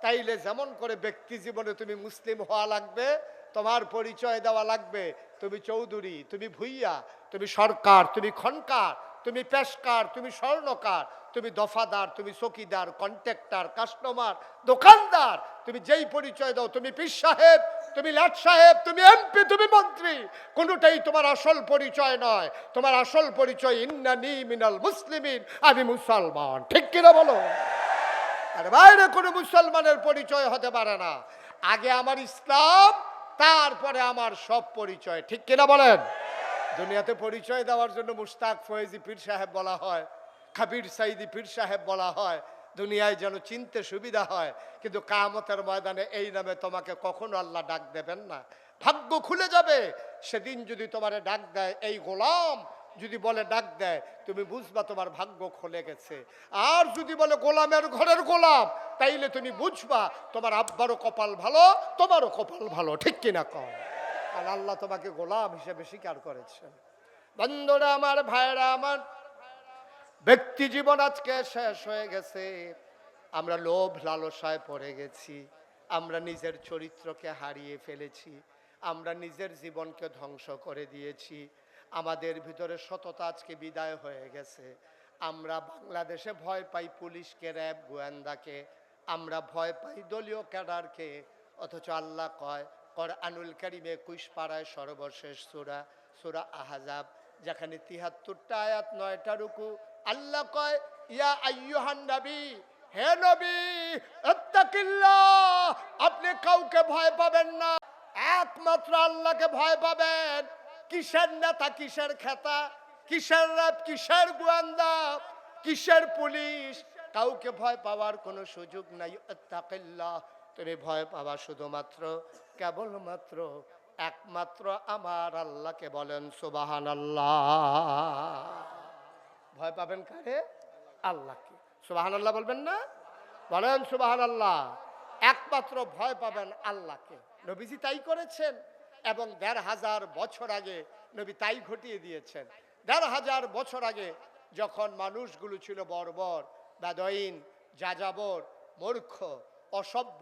তাইলে যেমন করে ব্যক্তি জীবনে তুমি মুসলিম হওয়া লাগবে, তোমার পরিচয় দেওয়া লাগবে তুমি চৌধুরী, তুমি ভুইয়া, তুমি সরকার, তুমি খনকার, তুমি পেশকার, তুমি স্বর্ণকার, তুমি দফাদার, তুমি চকিদার, কন্ট্রাক্টর, কাস্টমার, দোকানদার, তুমি যেই পরিচয় দাও, তুমি পীর সাহেব, তুমি লাট সাহেব, তুমি এমপি, তুমি মন্ত্রী, কোনোটাই তোমার আসল পরিচয় নয়। তোমার আসল পরিচয় ইন্নানি মিনাল মুসলিমিন, আমি মুসলমান। ঠিক কিনা বলো? আর বাইরে কোনো মুসলমানের পরিচয় হতে পারে না। আগে আমার ইসলাম, তারপরে আমার সব পরিচয়। ঠিক কিনা বলেন? দুনিয়াতে পরিচয় দেওয়ার জন্য মুশতাক ফয়েজি পীর সাহেব বলা হয়, খাবির সাইদি পীর সাহেব বলা হয়, দুনিয়ায় যেন চিনতে সুবিধা হয়, কিন্তু কিয়ামতের ময়দানে এই নামে তোমাকে কখনো আল্লাহ ডাক দেবেন না। ভাগ্য খুলে যাবে সেদিন যদি তোমারে ডাক দেয় এই গোলাম, যদি বলে ডাক দেয়, তুমি বুঝবা তোমার ভাগ্য খুলে গেছে। আর যদি বলে গোলামের ঘরের গোলাম, তাইলে তুমি বুঝবা তোমার আব্বারও কপাল ভালো, তোমারও কপাল ভালো। ঠিক কিনা কয়? আর আল্লাহ তোমাকে গোলাম হিসেবে স্বীকার করেছেন। বন্ধুরা আমার, ভাইরা আমার, ব্যক্তি জীবন আজকে শেষ হয়ে গেছে। আমরা লোভ লালসায় পড়ে গেছি, আমরা নিজের চরিত্রকে হারিয়ে ফেলেছি, আমরা নিজের জীবনকে ধ্বংস করে দিয়েছি। আমাদের ভিতরে সততা আজকে বিদায় হয়ে গেছে। আমরা বাংলাদেশে ভয় পাই পুলিশকে, র্যাব, গোয়েন্দাকে, আমরা ভয় পাই দলীয় ক্যাডারকে। অথচ আল্লাহ কয় কোরআনুল কারীমে 21 পারায় সর্বশেষ সূরা, সূরা আহজাব, যেখানে 73টা আয়াত, 9টা রুকু, আল্লাহ কয় ইয়া আইয়ুহান নবী, হে নবী, ইত্তাকিল্লাহ, আপনি কাউকে ভয় পাবেন না, একমাত্র আল্লাহকে ভয় পাবেন। কিসের নেতা, কিসের খেতা, কিসের র্যাব, কিসের গোয়েন্দা, কিসের পুলিশ, কাউকে ভয় পাওয়ার কোনো সুযোগ নাই। ইত্তাকিল্লাহ, তুমি ভয় পাবা শুধুমাত্র, কেবলমাত্র, একমাত্র আমার আল্লাহকে। বলেন সুবহানাল্লাহ। ভয় পাবেন কারে? আল্লাহকে। সুবহানাল্লাহ বলবেন না? বলেন সুবহানাল্লাহ। একমাত্র ভয় পাবেন আল্লাহকে। নবীজি তাই করেছেন এবং ১৫০০ বছর আগে নবী তাই ঘটিয়ে দিয়েছেন। ১৫০০ বছর আগে যখন মানুষগুলো ছিল বর্বর, বেদঈন, যাযাবর, মূর্খ, অসভ্য,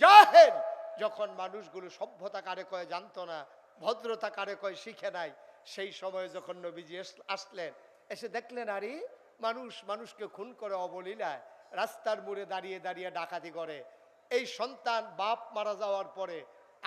জাহেল, যখন মানুষগুলো সভ্যতা কারে কয় জানতো না, ভদ্রতা কারে কয় শিখে নাই, সেই সময় যখন নবীজি আসলেন, এসে দেখলেন আরে মানুষ মানুষকে খুন করে অবলীলায়, রাস্তার মোড়ে দাঁড়িয়ে দাঁড়িয়ে ডাকাতি করে। এই সন্তান বাপ মারা যাওয়ার পরে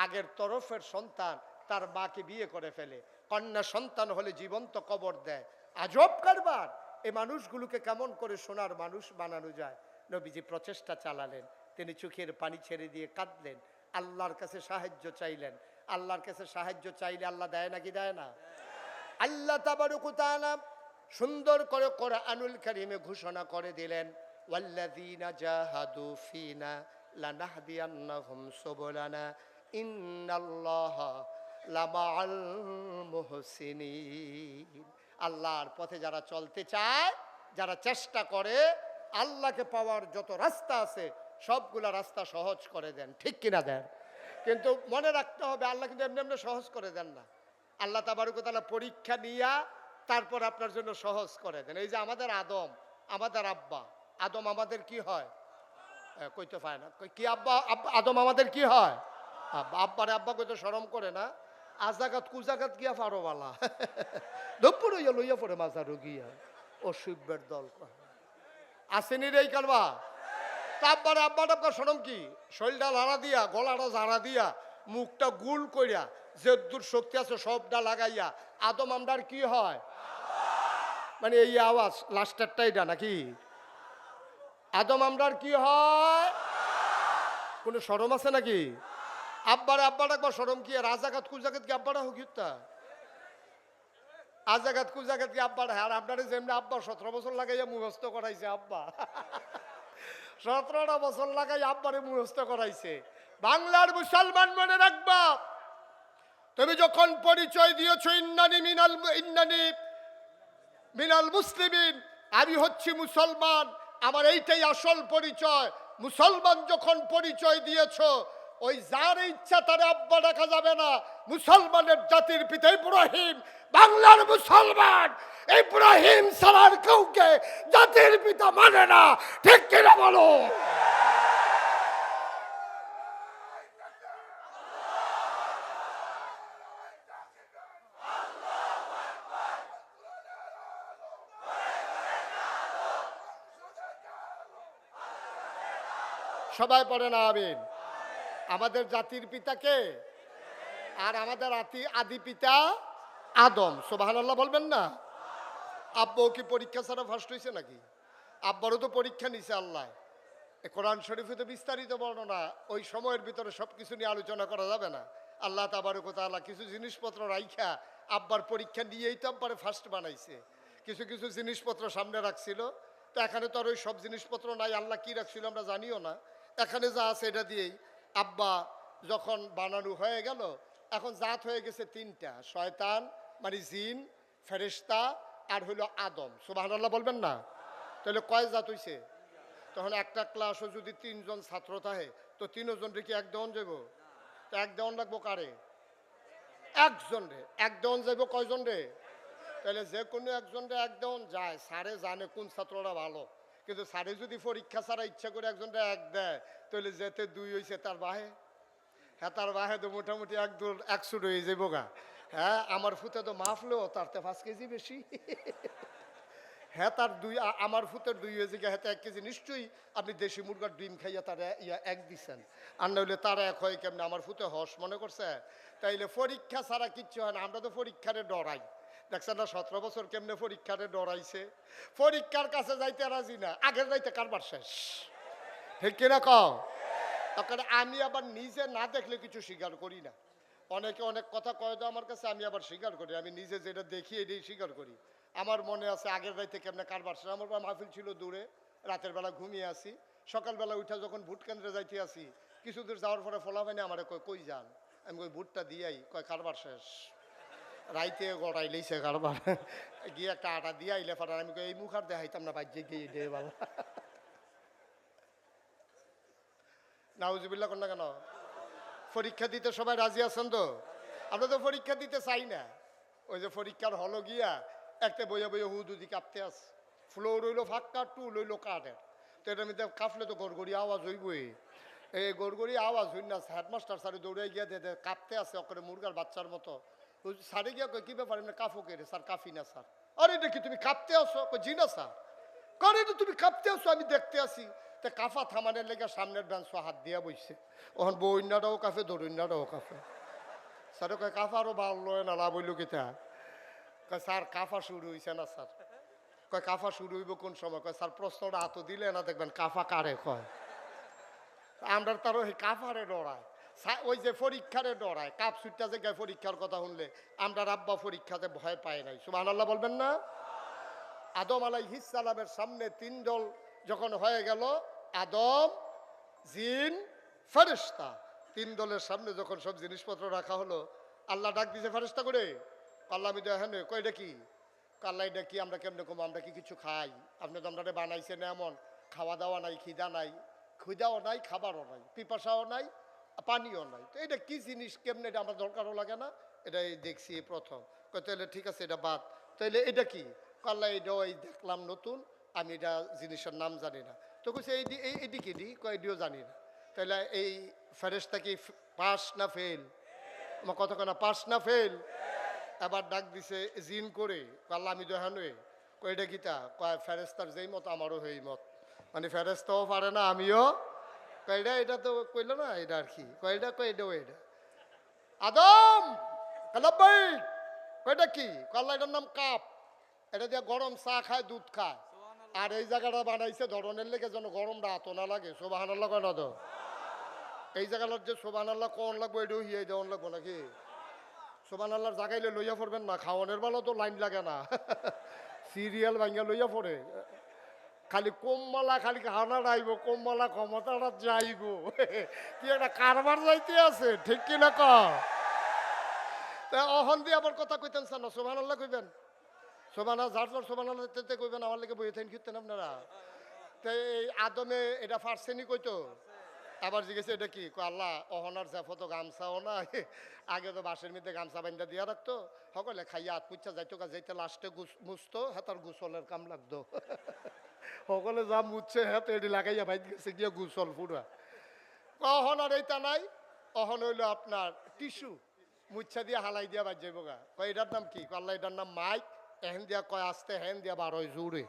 আগের তরফের সন্তান তার মাকে বিয়ে করে ফেলে, কন্যা সন্তান হলে জীবন্ত কবর দেয়। আজব কারবার। এই মানুষগুলোকে কেমন করে সোনার মানুষ বানানো যায়? নবীজি প্রচেষ্টা চালালেন, তিনি চোখের পানি ছেড়ে দিয়ে কাঁদলেন, আল্লাহর কাছে সাহায্য চাইলেন। আল্লাহর কাছে সাহায্য চাইলে আল্লাহ দেয় নাকি দেয় না? আল্লাহ তাবারক ওয়া তাআলা সুন্দর করে কোরআনুল কারীমে ঘোষণা করে দিলেন, ওয়াল্লাযীনা জাহাদু ফীনা লানাহদিয়ান্নাহুম সুবুলানা ইন্নাল্লাহা লামাআল মুহসিনিন। আল্লাহর পথে যারা চলতে চায়, যারা চেষ্টা করে, আল্লাহকে পাওয়ার যত রাস্তা আছে সবগুলা রাস্তা সহজ করে দেন। ঠিক কিনা দেন? কিন্তু মনে রাখতে হবে আল্লাহ কিন্তু এমনি এমনি সহজ করে দেন না। আল্লাহ তাবারক ওয়া তাআলা পরীক্ষা নিয়া তারপর আপনার জন্য সহজ করে দেন। এই যে আমাদের আদম, আমাদের আব্বা আদম আমাদের কি হয়? কইতে পারে না কি আব্বা, আদম আমাদের কি হয়? আব্বা। আব্বারে আব্বা কইতে শরম করে না, আজাগাত কুজাগাত গিয়া ফারোওয়ালা দুপুর হইয়া লইয়া পড়ে মাজারু গিয়া অসুব্যের দল আসেনি রে কালবা। তারপরে আব্বাটা আপনার শরম কি? শরীরটা লাড়া দিয়া, গলাটা ঝাড়া দিয়া, মুখটা গুল কইরা, যে দূর শক্তি আছে সবটা লাগাইয়া আদম আমরার কি হয়? মানে এই আওয়াজ লাস্টারটা এটা নাকি? আদম আমরার কি হয়? কোনো শরম আছে নাকি? আব্বার আব্বা ডাকবা শরম কি? রাজাঘাত কুজাঘাত কি আব্বাটা হোক ইত্যা আজাঘাত কুজাঘাত কি আব্বার? হ্যাঁ আপনার যেমনি আব্বা 17 বছর লাগাইয়া মুখস্থ করাইছে আব্বা 17টা বছর লাগাই আব্বারে মুখস্থ করাইছে। বাংলার মুসলমান মনে রাখবা, তুমি যখন পরিচয় দিয়েছো ইন্নানি মিনাল মুসলিমিন, আমি হচ্ছি মুসলমান, আমার এইটাই আসল পরিচয়। মুসলমান যখন পরিচয় দিয়েছো, ওই যার ইচ্ছা তার আব্বা ডাকা যাবে না। মুসলমানের জাতির পিতা ইব্রাহিম, বাংলার মুসলমান ইব্রাহিম ছাড়ার কাউকে জাতির পিতা মানে না। ঠিক কিনা বলো? সবাই পড়ে না আমিন। আমাদের জাতির পিতাকে আর আমাদের আদি পিতা আদম। সুবহানাল্লাহ বলবেন না? আব্বাও কি পরীক্ষা ছাড়া ফার্স্ট হয়েছে নাকি? আব্বারও তো পরীক্ষা নিছে আল্লাহ। কোরআন শরীফে তো বিস্তারিত বর্ণনা, ওই সময়ের ভিতরে সবকিছু নিয়ে আলোচনা করা যাবে না। আল্লাহ তাবারক ওয়া তাআলা কিছু জিনিসপত্র রাইখা আব্বার পরীক্ষা নিয়েই তো আব্বারে ফার্স্ট বানাইছে। কিছু কিছু জিনিসপত্র সামনে রাখছিল, তো এখানে তো আর ওই সব জিনিসপত্র নাই। আল্লাহ কি রাখছিল আমরা জানিও না। এখানে যা আছে এটা দিয়েই আব্বা যখন বানানো হয়ে গেল, এখন জাত হয়ে গেছে তিনটা: শয়তান মানে জিন, ফেরেশতা আর হইল আদম। সুবহানাল্লাহ বলবেন না? তাহলে কয় জাত হইছে? তখন একটা ক্লাসও যদি 3 জন ছাত্র থাকে, তো 3 জন রে কি এক দেওয়ান যাব? তো এক দেওয়ান লাগবো কারে? একজন রে। এক দেওয়ান যাইব কয়জন রে? তাহলে যে কোনো একজন রে এক দেওয়ান যায়। স্যারে জানে কোন ছাত্ররা ভালো, কিন্তু স্যারে যদি পরীক্ষা ছাড়া ইচ্ছা করে একজনটা এক দেয়, তাহলে যেতে 2 হয়েছে তার বাহে। হ্যাঁ, তার বাহে তো মোটামুটি 100 হয়ে যাবো গা। হ্যাঁ, আমার ফুতে তো মাফলেও তার তো 5 কেজি বেশি। হ্যাঁ, তার আমার ফুতের 2 হয়েছে গা, হ্যাঁ 1 কেজি নিশ্চয়ই। আপনি দেশি মুরগার ডিম খাইয়া তার এক দিচ্ছেন, আর নইলে তারা এক হয় কেমনে? আমার ফুতে হস মনে করছে। তাইলে পরীক্ষা ছাড়া কিচ্ছু হয় না। আমরা তো পরীক্ষারে ডরাই। দেখছেন না 17 বছর কেমনে পরীক্ষারে ডরাইছে? পরীক্ষার কাছে যাইতে রাজি না, আগের যাইতে কারবার শেষ। ঠিক কিনা কও? তখন আমি আবার নিজে না দেখলে কিছু স্বীকার করি না। অনেকে অনেক কথা কয় তো আমার কাছে, আমি আবার স্বীকার করি। আমি নিজে যেটা দেখি এটাই স্বীকার করি। আমার মনে আছে আগের রাইতে কেমনে কারবার শেষ। আমার মাহফিল ছিল দূরে, রাতের বেলা ঘুমিয়ে আসি, সকালবেলা উঠা যখন ভোট কেন্দ্রে যাইতে আসি, কিছু দূর যাওয়ার পরে ফলাফাইনে আমার কই যান? আমি কই ভোটটা দিয়াই। কয় কারবার শেষ। রাইতে গড়াই লইছে কারবার। গিয়ে একটা আটা দিয়ে আইলে ফাটার। আমি এই মুখ আর দেখাইতাম না, বাজ্যে গিয়ে দে বাবা। নাউজুবিল্লাহ কন্যা কেন? পরীক্ষা দিতে সবাই রাজি আছেন তো? আমরা তো পরীক্ষা দিতে চাই না। ওই যে পরীক্ষার হলো গিয়া একটা বইয়া বইয়া হুদুদি কাঁপতে আস। ফ্লোর হইলো ফাঁকা, টুল হইলো কাঠের। তো এটার মধ্যে কাঁপলে তো গড়গড়ি আওয়াজ হইবই। এই গড়গড়ি আওয়াজ হই না, হেডমাস্টার স্যারে দৌড়ে গিয়া দে কাঁপতে আছে অকরে মুরগার বাচ্চার মতো। স্যারে গিয়া কই কি ব্যাপার? এমনি কাফো কে রে? স্যার কাফি না স্যার। আরে দেখি তুমি কাঁপতে আসো? জি না স্যার। করে তো তুমি কাঁপতে আসো, আমি দেখতে আসি। তা কাফা থামানের লেগে সামনের বেঞ্চ হাত দিয়া বইছে। ওখান বইনাটাও কাফে, দরুইনাটাও কাফে। স্যার কয় কাফা আরো ভালো না লাভ হইল কিতা? কয় স্যার কাফা শুরু হয়েছে না স্যার। কয় কাফা শুরু হইব কোন সময়? কয় স্যার প্রশ্নটা হাত দিলে না দেখবেন কাফা কারে কয়। আমরা তারও এই কাফারে ডরায়, ওই যে পরীক্ষারে ডরায়। কাপ সুইটটা যে গায়ে পরীক্ষার কথা শুনলে আমরা রাব্বা পরীক্ষাতে ভয় পায় নাই। সুবহানাল্লাহ বলবেন না? আদম আলাইহিস সালামের সামনে 3 দল যখন হয়ে গেল, আদম, জিন, ফেরেশতা, 3 দলের সামনে যখন সব জিনিসপত্র রাখা হলো, আল্লাহ ডাক দিয়েছে ফেরেশতা করে। আল্লাহ আমি দেখেন কয়টা কি? আল্লাহ এটা কি? আমরা কেমনে কম? আমরা কি কিছু খাই? আপনি তো আমরা বানাইছেন এমন, খাওয়া দাওয়া নাই, খিদা নাই, ক্ষুদাও নাই, খাবারও নাই, পিপাসাও নাই, পানিও নাই। তো এটা কি জিনিস? কেমনে এটা আমার দরকারও লাগে না, এটাই দেখছি প্রথম। তাহলে ঠিক আছে, এটা বাদ। তাহলে এটা কি? আল্লাহ এটাও এই দেখলাম নতুন, আমি এটা জিনিসের নাম জানি না। তো কইছে এইদিকে দি কয়ডিও জানি না। তাহলে এই ফেরেশতা কি পাস না ফেল? আমার কথা কেনা পাস না ফেল? এবার ডাক দিছে জিন করে। আল্লাহ আমি দেখানোই। কয়টা গীতা? কয় ফেরেশতার যেই মত আমারও সেই মত। মানে ফেরেশতাও পারে না, আমিও। কয়টা? এটা তো কইল না, এটা আর কি কয়টা? কয়টাও এটা। আদম কালাব্বাই, কয়টা কি? আল্লাহ এটার নাম কাপ। এটা দিয়ে গরম চা খায়, দুধ খায়। আর এই জায়গাটা বানাইছে ধরনের লেগে যেন গরমটা এত না লাগে। সুবহানাল্লাহ কয় না তো? এই জায়গাটার যে সুবহানাল্লাহ কোন লাগবো এটাও হিয়াই দেওয়ান লাগবো নাকি? সুবহানাল্লাহর জাগাইলে লইয়া পড়বেন না, খাওয়ানোর বেলা তো লাইন লাগে না। সিরিয়াল ভাঙ্গা লইয়া পড়ে, খালি কমমালা খালি হানা রাইব, কমমালা ক্ষমতাটা যাইব। কি একটা কারবার যাইতে আছে, ঠিক কিনা ক? অহন দিয়ে আবার কথা কইতেন স্যার না, সুবহানাল্লাহ কইবেন। সুবহানাল্লাহ যার যার সুবহানাল্লাহ তেতে কইবেন, আমার লেগে বইয়ে থাকেন কীর্তেন আপনারা। তো এই আদমে এটা ফার্সেনি কইতো, আবার জিজ্ঞেস এটা কি আল্লাহ অহনার জাফো তো গামছাও না, আগে তো বাসের মধ্যে গামছা বান্ধা দিয়া রাখতো, সকলে খাইয়া হাত পুচ্ছা যাইতো, যাইতে লাস্টে মুছতো, হ্যাঁ তার গুসলের কাম লাগতো। সকলে যা মুছছে হ্যাঁ তো এটি লাগাইয়া বাইত গেছে গিয়া গুসল পুরা। অহন আর এইটা নাই, অহন হইলো আপনার টিস্যু, মুচ্ছা দিয়া হালাই দিয়া বাজ যাইব গা। কয় এটার নাম কি? আল্লাহ এটার নাম মাইক। এহেন দিয়া কয় আসতে, হেন দিয়া বারোয় জোরে।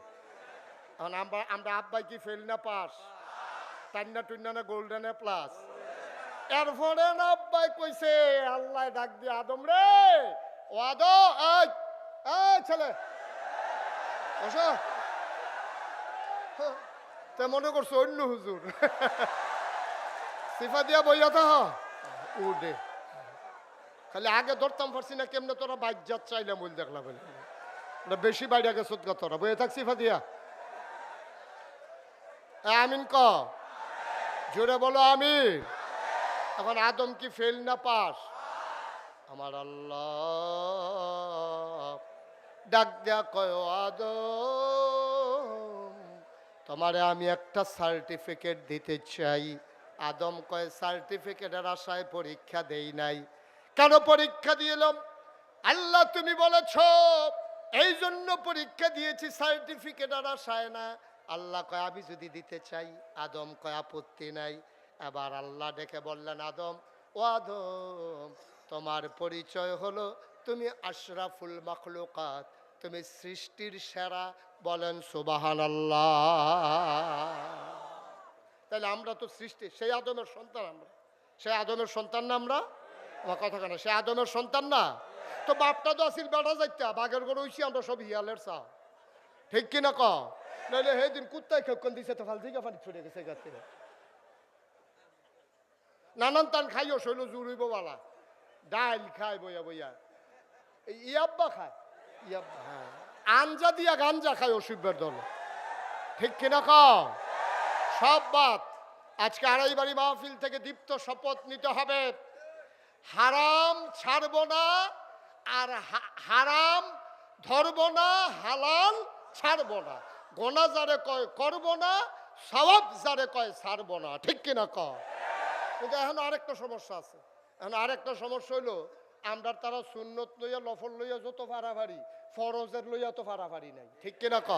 এখন আমরা আব্বাই কি ফেল না পাস, টান্না টুন্না না গোল্ডেনে প্লাস। এরপরে না আব্বাই কইছে, আল্লাহ ডাক দিয়ে আদম রে, ও আদম, এই ছেলে বসো। তে মনে করছো অন্য হুজুর, সিফা দিয়া বইয়া থা উঠে। খালি আগে ধরতাম পারছি না কেমনে তোরা বাইজাত চাইলাম বল, দেখলাম বলে বেশি বাইরে গেছ তোরা, বইয়ে থাক সিফা দিয়া। আমিন ক, জোরে বলো আমিন। এখন আদম কি ফেল না পাস? আমার আল্লাহ ডাক দেয়া কয়, আদম তোমারে আমি একটা সার্টিফিকেট দিতে চাই। আদম কয় সার্টিফিকেটের আশায় পরীক্ষা দেই নাই। কেন পরীক্ষা দিলাম? আল্লাহ তুমি বলেছ এই জন্য পরীক্ষা দিয়েছি, সার্টিফিকেটের আশায় না। আল্লাহ কয় আমি যদি দিতে চাই? আদম কয় আপত্তি নাই। এবার আল্লাহ ডেকে বললেন, আদম, ও আদম তোমার পরিচয় হলো তুমি আশরাফুল মাখলুকাত, তুমি সৃষ্টির সেরা। বলেন সুবহানাল্লাহ। তাহলে আমরা তো সৃষ্টি, সেই আদমের সন্তান আমরা, সেই আদমের সন্তান না আমরা? আমার কথা কেন, সে আদমের সন্তান না? তো বাপটা তো আসিল বেড়া যাইতা, বাঘের গরু হইছি আমরা সব হিয়ালের চা, ঠিক কিনা ক? নাহলে সেই দিন কুত্তায় খেকন দিছে তো ফাল দিকে পানি ছুটে গেছে গাছে। নানান টান খাইও শৈল জুড়িব বালা, ডাইল খায় বইয়া বইয়া, ইয়াব্বা খায়, ইয়াব্বা হ্যাঁ, আঞ্জা দিয়া গাঞ্জা খায় অসুখের দল, ঠিক কিনা ক? সব বাদ। আজকে আড়াইবাড়ি মাহফিল থেকে দীপ্ত শপথ নিতে হবে, হারাম ছাড়ব না, আর হারাম ধরব না, হালাল ছাড়ব না। গোনা যারে কয় করব না, সওয়াব যারে কয় ছাড়ব না, ঠিক কিনা ক? কিন্তু এখন আরেকটা সমস্যা আছে। এখন আরেকটা সমস্যা হইলো আমরা তারা সুন্নত লইয়া লফল লইয়া যত ফাড়াফাড়ি, ফরজের লইয়া তো ফাড়াফাড়ি নাই, ঠিক কিনা ক?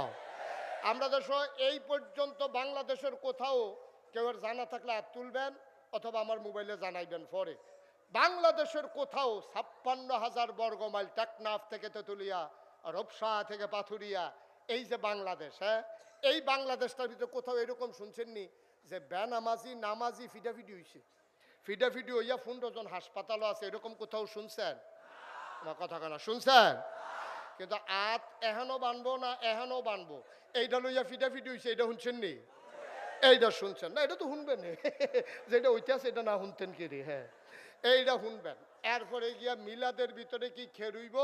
আমরা দেশ এই পর্যন্ত বাংলাদেশের কোথাও কেউ জানা থাকলে হাত তুলবেন অথবা আমার মোবাইলে জানাইবেন পরে। বাংলাদেশের কোথাও 56,000 বর্গ মাইল, টেকনাফ থেকে তেতুলিয়া, রূপসা থেকে পাথুরিয়া, এই যে বাংলাদেশ, হ্যাঁ এই বাংলাদেশটার ভিতরে কোথাও এরকম শুনছেননি যে বেনামাজি নামাজি ফিডাফিডি হয়েছে? ফিডাফিডি হইয়া 15 জন হাসপাতালও আছে, এরকম কোথাও শুনছেন? আমার কথা কেনা শুনছেন? কিন্তু আত এখনো বানবো না, এখনো বানবো, এইটা লইয়া ফিডাফিডি হয়েছে, এটা শুনছেন নি? এইটা শুনছেন না? এটা তো শুনবেন যেটা ওইটা আছে এটা না শুনতেন কি রে? হ্যাঁ এইটা শুনবেন। এরপরে গিয়া মিলাদের ভিতরে কি খেরুইব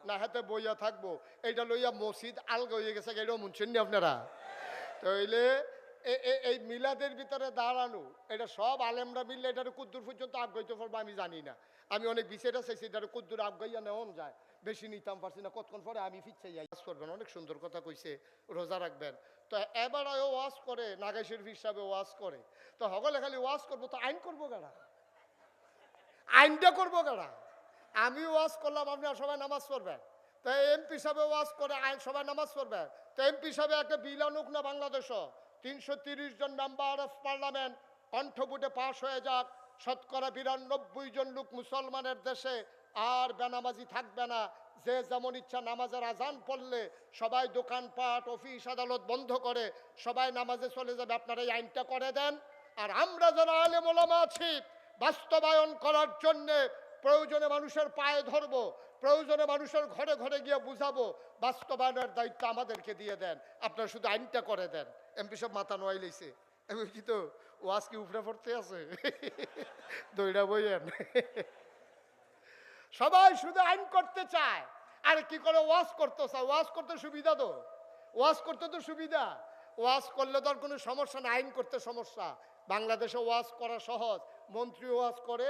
না হাতে বইয়া থাকবো, এইটা লইয়া মসজিদ আলগা হয়ে গেছে, এটাও শুনছেন নি আপনারা? তাইলে এই মিলাদের ভিতরে দাঁড়ানো, এটা সব আলেমরা মিললে এটার কুদ্দুর পর্যন্ত আবগাইতে পারবো আমি জানি না। আমি অনেক বিষয়টা চাইছি এটার কুদ্দুর আবগাইয়া নেওয়া যায়, বেশি নিতাম পারছি না, কতক্ষণ পরে আমি ফিরছে যাই করবেন। অনেক সুন্দর কথা কইছে, রোজা রাখবেন। তো এবার ওয়াজ করে নাগাই শরীফ হিসাবে ওয়াজ করে, তো হগলে খালি ওয়াজ করবো, তো আইন করবো কারা? আইনটা করবো কারা? আমি ওয়াজ করলাম, আপনারা সবাই নামাজ পড়বেন, তো এমপি হিসাবে ওয়াজ করে আইন সবাই নামাজ পড়বেন, তো এমপি হিসাবে একটা বিল আনুক না বাংলাদেশ, 330 জন মেম্বার অফ পার্লামেন্ট কণ্ঠভোটে পাশ হয়ে যাক, শতকরা 92 জন লোক মুসলমানের দেশে আর বেনামাজি থাকবে না। যে যেমন ইচ্ছা নামাজের আজান পড়লে সবাই দোকানপাট অফিস আদালত বন্ধ করে সবাই নামাজে চলে যাবে। আপনারা এই আইনটা করে দেন, আর আমরা যারা আলেম ওলামা আছি বাস্তবায়ন করার জন্যে প্রয়োজনে মানুষের পায়ে ধরবো, প্রয়োজনে মানুষের ঘরে ঘরে গিয়ে বুঝাবো। বাস্তবায়নের দায়িত্ব আমাদেরকে দিয়ে দেন, আপনারা শুধু আইনটা করে দেন। এমপি সব মাথা নোয়াই লইছে, আমি বলছি তো ওয়াজ কি উপরে পড়তে আছে, দইরা বইয়েন। সবাই শুধু আইন করতে চায়, আর কি করে ওয়াজ করতে চায়? ওয়াজ করতে সুবিধা তো, ওয়াজ করতে তো সুবিধা, ওয়াজ করলে তো আর কোনো সমস্যা না, আইন করতে সমস্যা। বাংলাদেশে ওয়াজ করা সহজ, মন্ত্রী ওয়াজ করে,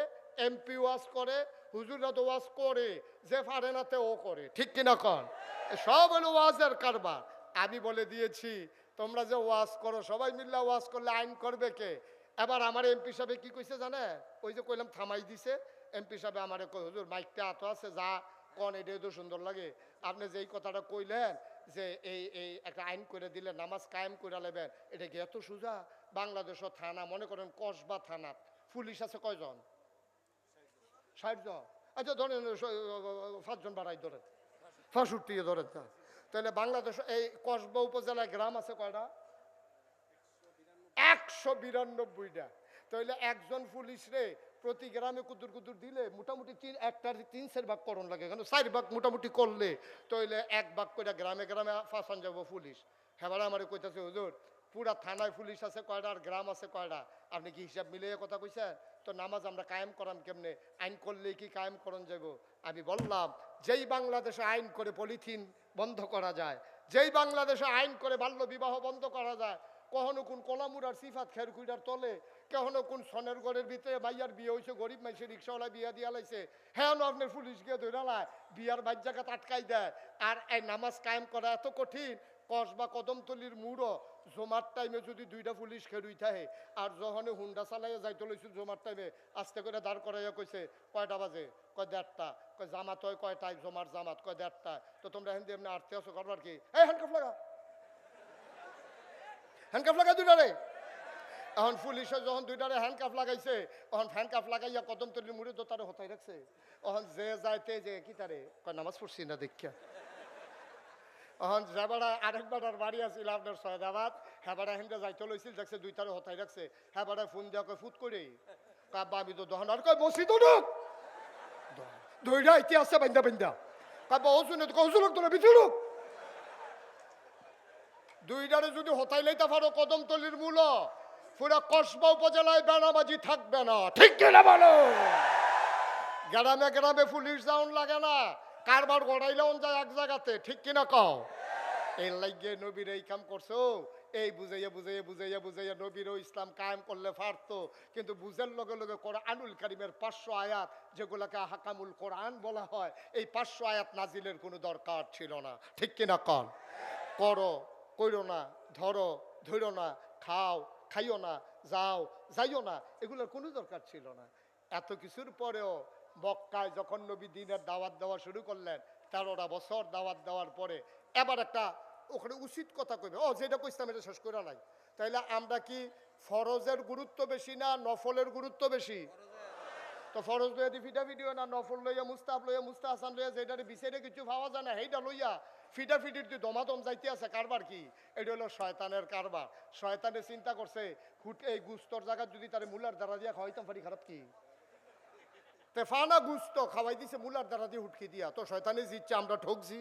এমপি ওয়াজ করে, হুজুররা তো ওয়াজ করে, যে পারে না তে ও করে, ঠিক কিনা কন? সব হলো ওয়াজের কারবার। আমি বলে দিয়েছি তোমরা যে ওয়াজ করো, সবাই মিল্লা ওয়াজ করলে আইন করবে কে? এবার আমার এমপি সাহেব কি কইছে জানে? ওই যে কইলাম থামাই দিছে, এমপি সাহেব আমারে কই, হুজুর মাইকটা এত আছে যা কন এটাই তো সুন্দর লাগে, আপনি যে এই কথাটা কইলেন যে এই এই একটা আইন করে দিলে নামাজ কায়েম করে নেবেন, এটা কি এত সোজা? বাংলাদেশের থানা মনে করেন কসবা থানা, পুলিশ আছে কয়জন? 60 জন। আচ্ছা ধরেন 5 জন বাড়াই ধরেন, 65 ধরেন। তাহলে বাংলাদেশ এই কসবা উপজেলায় গ্রাম আছে কয়টা? 192টা। তাহলে একজন পুলিশ রে প্রতি গ্রামে কুতুর কুতুর দিলে মোটামুটি একটার 3 ভাগ করণ লাগে, কেন 4 ভাগ মোটামুটি করলে তাহলে 1 ভাগ করে গ্রামে গ্রামে ফাঁসান যাবো পুলিশ। হ্যাঁ আমার কইতাছে হুজুর পুরা থানায় পুলিশ আছে কয়টা আর গ্রাম আছে কয়টা, আপনি কি হিসাব মিলিয়ে কথা কইছেন? তো নামাজ আমরা কায়েম করাম কেমনে? আইন করলেই কি কায়েম করণ যাব? আমি বললাম যেই বাংলাদেশে আইন করে পলিথিন বন্ধ করা যায়, যেই বাংলাদেশে আইন করে বাল্য বিবাহ বন্ধ করা যায়, কখনো কোন কলামুরার সিফাত খের কুইটার তলে, কখনো কোন সনের ঘরের ভিতরে মাইয়ার বিয়ে হয়েছে, গরিব মাইসে রিক্সাওয়ালা বিয়া দিয়া লাইছে, হ্যাঁ আপনার পুলিশ গিয়ে ধরে লায় বিয়ার বাইর জায়গাত আটকাই দেয়। আর এই নামাজ কায়েম করা এত কঠিন, কসবা কদমতলির মুড়ো জমার টাইমে যদি 2টা পুলিশ খেরুই থাকে, আর যখন হুন্ডা চালাইয়া যাইতে লইছিল জমার টাইমে আস্তে করে দাঁড় করাইয়া কইছে কয়টা বাজে? কয় 1:30। কয় জামাত হয় কয়টায়? জমার জামাত কয় 1:30। তো তোমরা হিন্দি এমনি আটতে আসো করবার কি? এই হ্যান্ডকাফ লাগা, হ্যান্ডকাফ লাগা 2টারে। এখন পুলিশে যখন 2টারে হ্যান্ডকাফ লাগাইছে, তখন হ্যান্ডকাফ লাগাইয়া কদমতলির মুড়ে তো তারে হতাই রাখছে। এখন যে যাইতে যে কি তারে কয় নামাজ পড়ছি না দেখা। এখন যাবারা আরেকবার বাড়ি আসছিল আপনার সয়দাবাদ, হ্যাঁ হেনটা যাইতে লইছিল, দেখছে 2টারে হতাই রাখছে। হ্যাঁ ফোন দেওয়া কয় ফুট করে কাব্বা আমি তো দহন আর কয় মসজিদ দইরা ইতি আছে বান্দা বান্দা কাব্বা ও শুনে কৌশল তোরা বিচুলুক 2টারে যদি হতাই লাইতে পারো কদমতলির মূল পুরা কসবা উপজেলায় বেনামাজি থাকবে না, ঠিক কিনা বলো? গ্রামে গ্রামে পুলিশ যাওন লাগে না, কারবার গড়াইলেও যায় এক জায়গাতে, ঠিক কিনা কও? এই লাগিয়ে নবীর এই কাম করছো, এই বুঝাইয়া বুঝাইয়া বুঝাইয়া বুঝাইয়া নবীরও ইসলাম কায়েম করলে পারতো, কিন্তু বুঝার লগে লগে কোরআনুল কারীমের 500 আয়াত যেগুলোকে হাকামুল কোরআন বলা হয়, এই 500 আয়াত নাজিলের কোনো দরকার ছিল না, ঠিক কিনা কন? করো কইরো না, ধরো ধরো না, খাও খাইও না, যাও যাইও না, এগুলোর কোনো দরকার ছিল না। এত কিছুর পরেও মক্কায় যখন নবী দ্বীনের দাওয়াত দেওয়া শুরু করলেন, 13টা বছর দাওয়াত দেওয়ার পরে এবার একটা ওখানে উচিত কথা কইবে, ও যেটা কইতাম এটা শেষ করে নাই। তাইলে আমরা কি ফরজের গুরুত্ব বেশি না নফলের গুরুত্ব বেশি? তো ফরজ লইয়া দি ফিটা ভিডিও না, নফল লইয়া মুস্তাহাব লইয়া মুস্তা হাসান লইয়া যেটারে বিচারে কিছু পাওয়া যায় না সেইটা লইয়া ফিটা ফিটির তুই দমাদম যাইতে আছে, কারবার কি? এটা হলো শয়তানের কারবার। শয়তানে চিন্তা করছে হুট এই গুস্তর জায়গা যদি তার মুলার দ্বারা দিয়া খাওয়াইতাম পারি, খারাপ কি? তেফানা গুস্ত খাওয়াই দিছে মুলার দ্বারা দিয়ে হুটকি দিয়া, তো শয়তানে জিতছে, আমরা ঠকছি।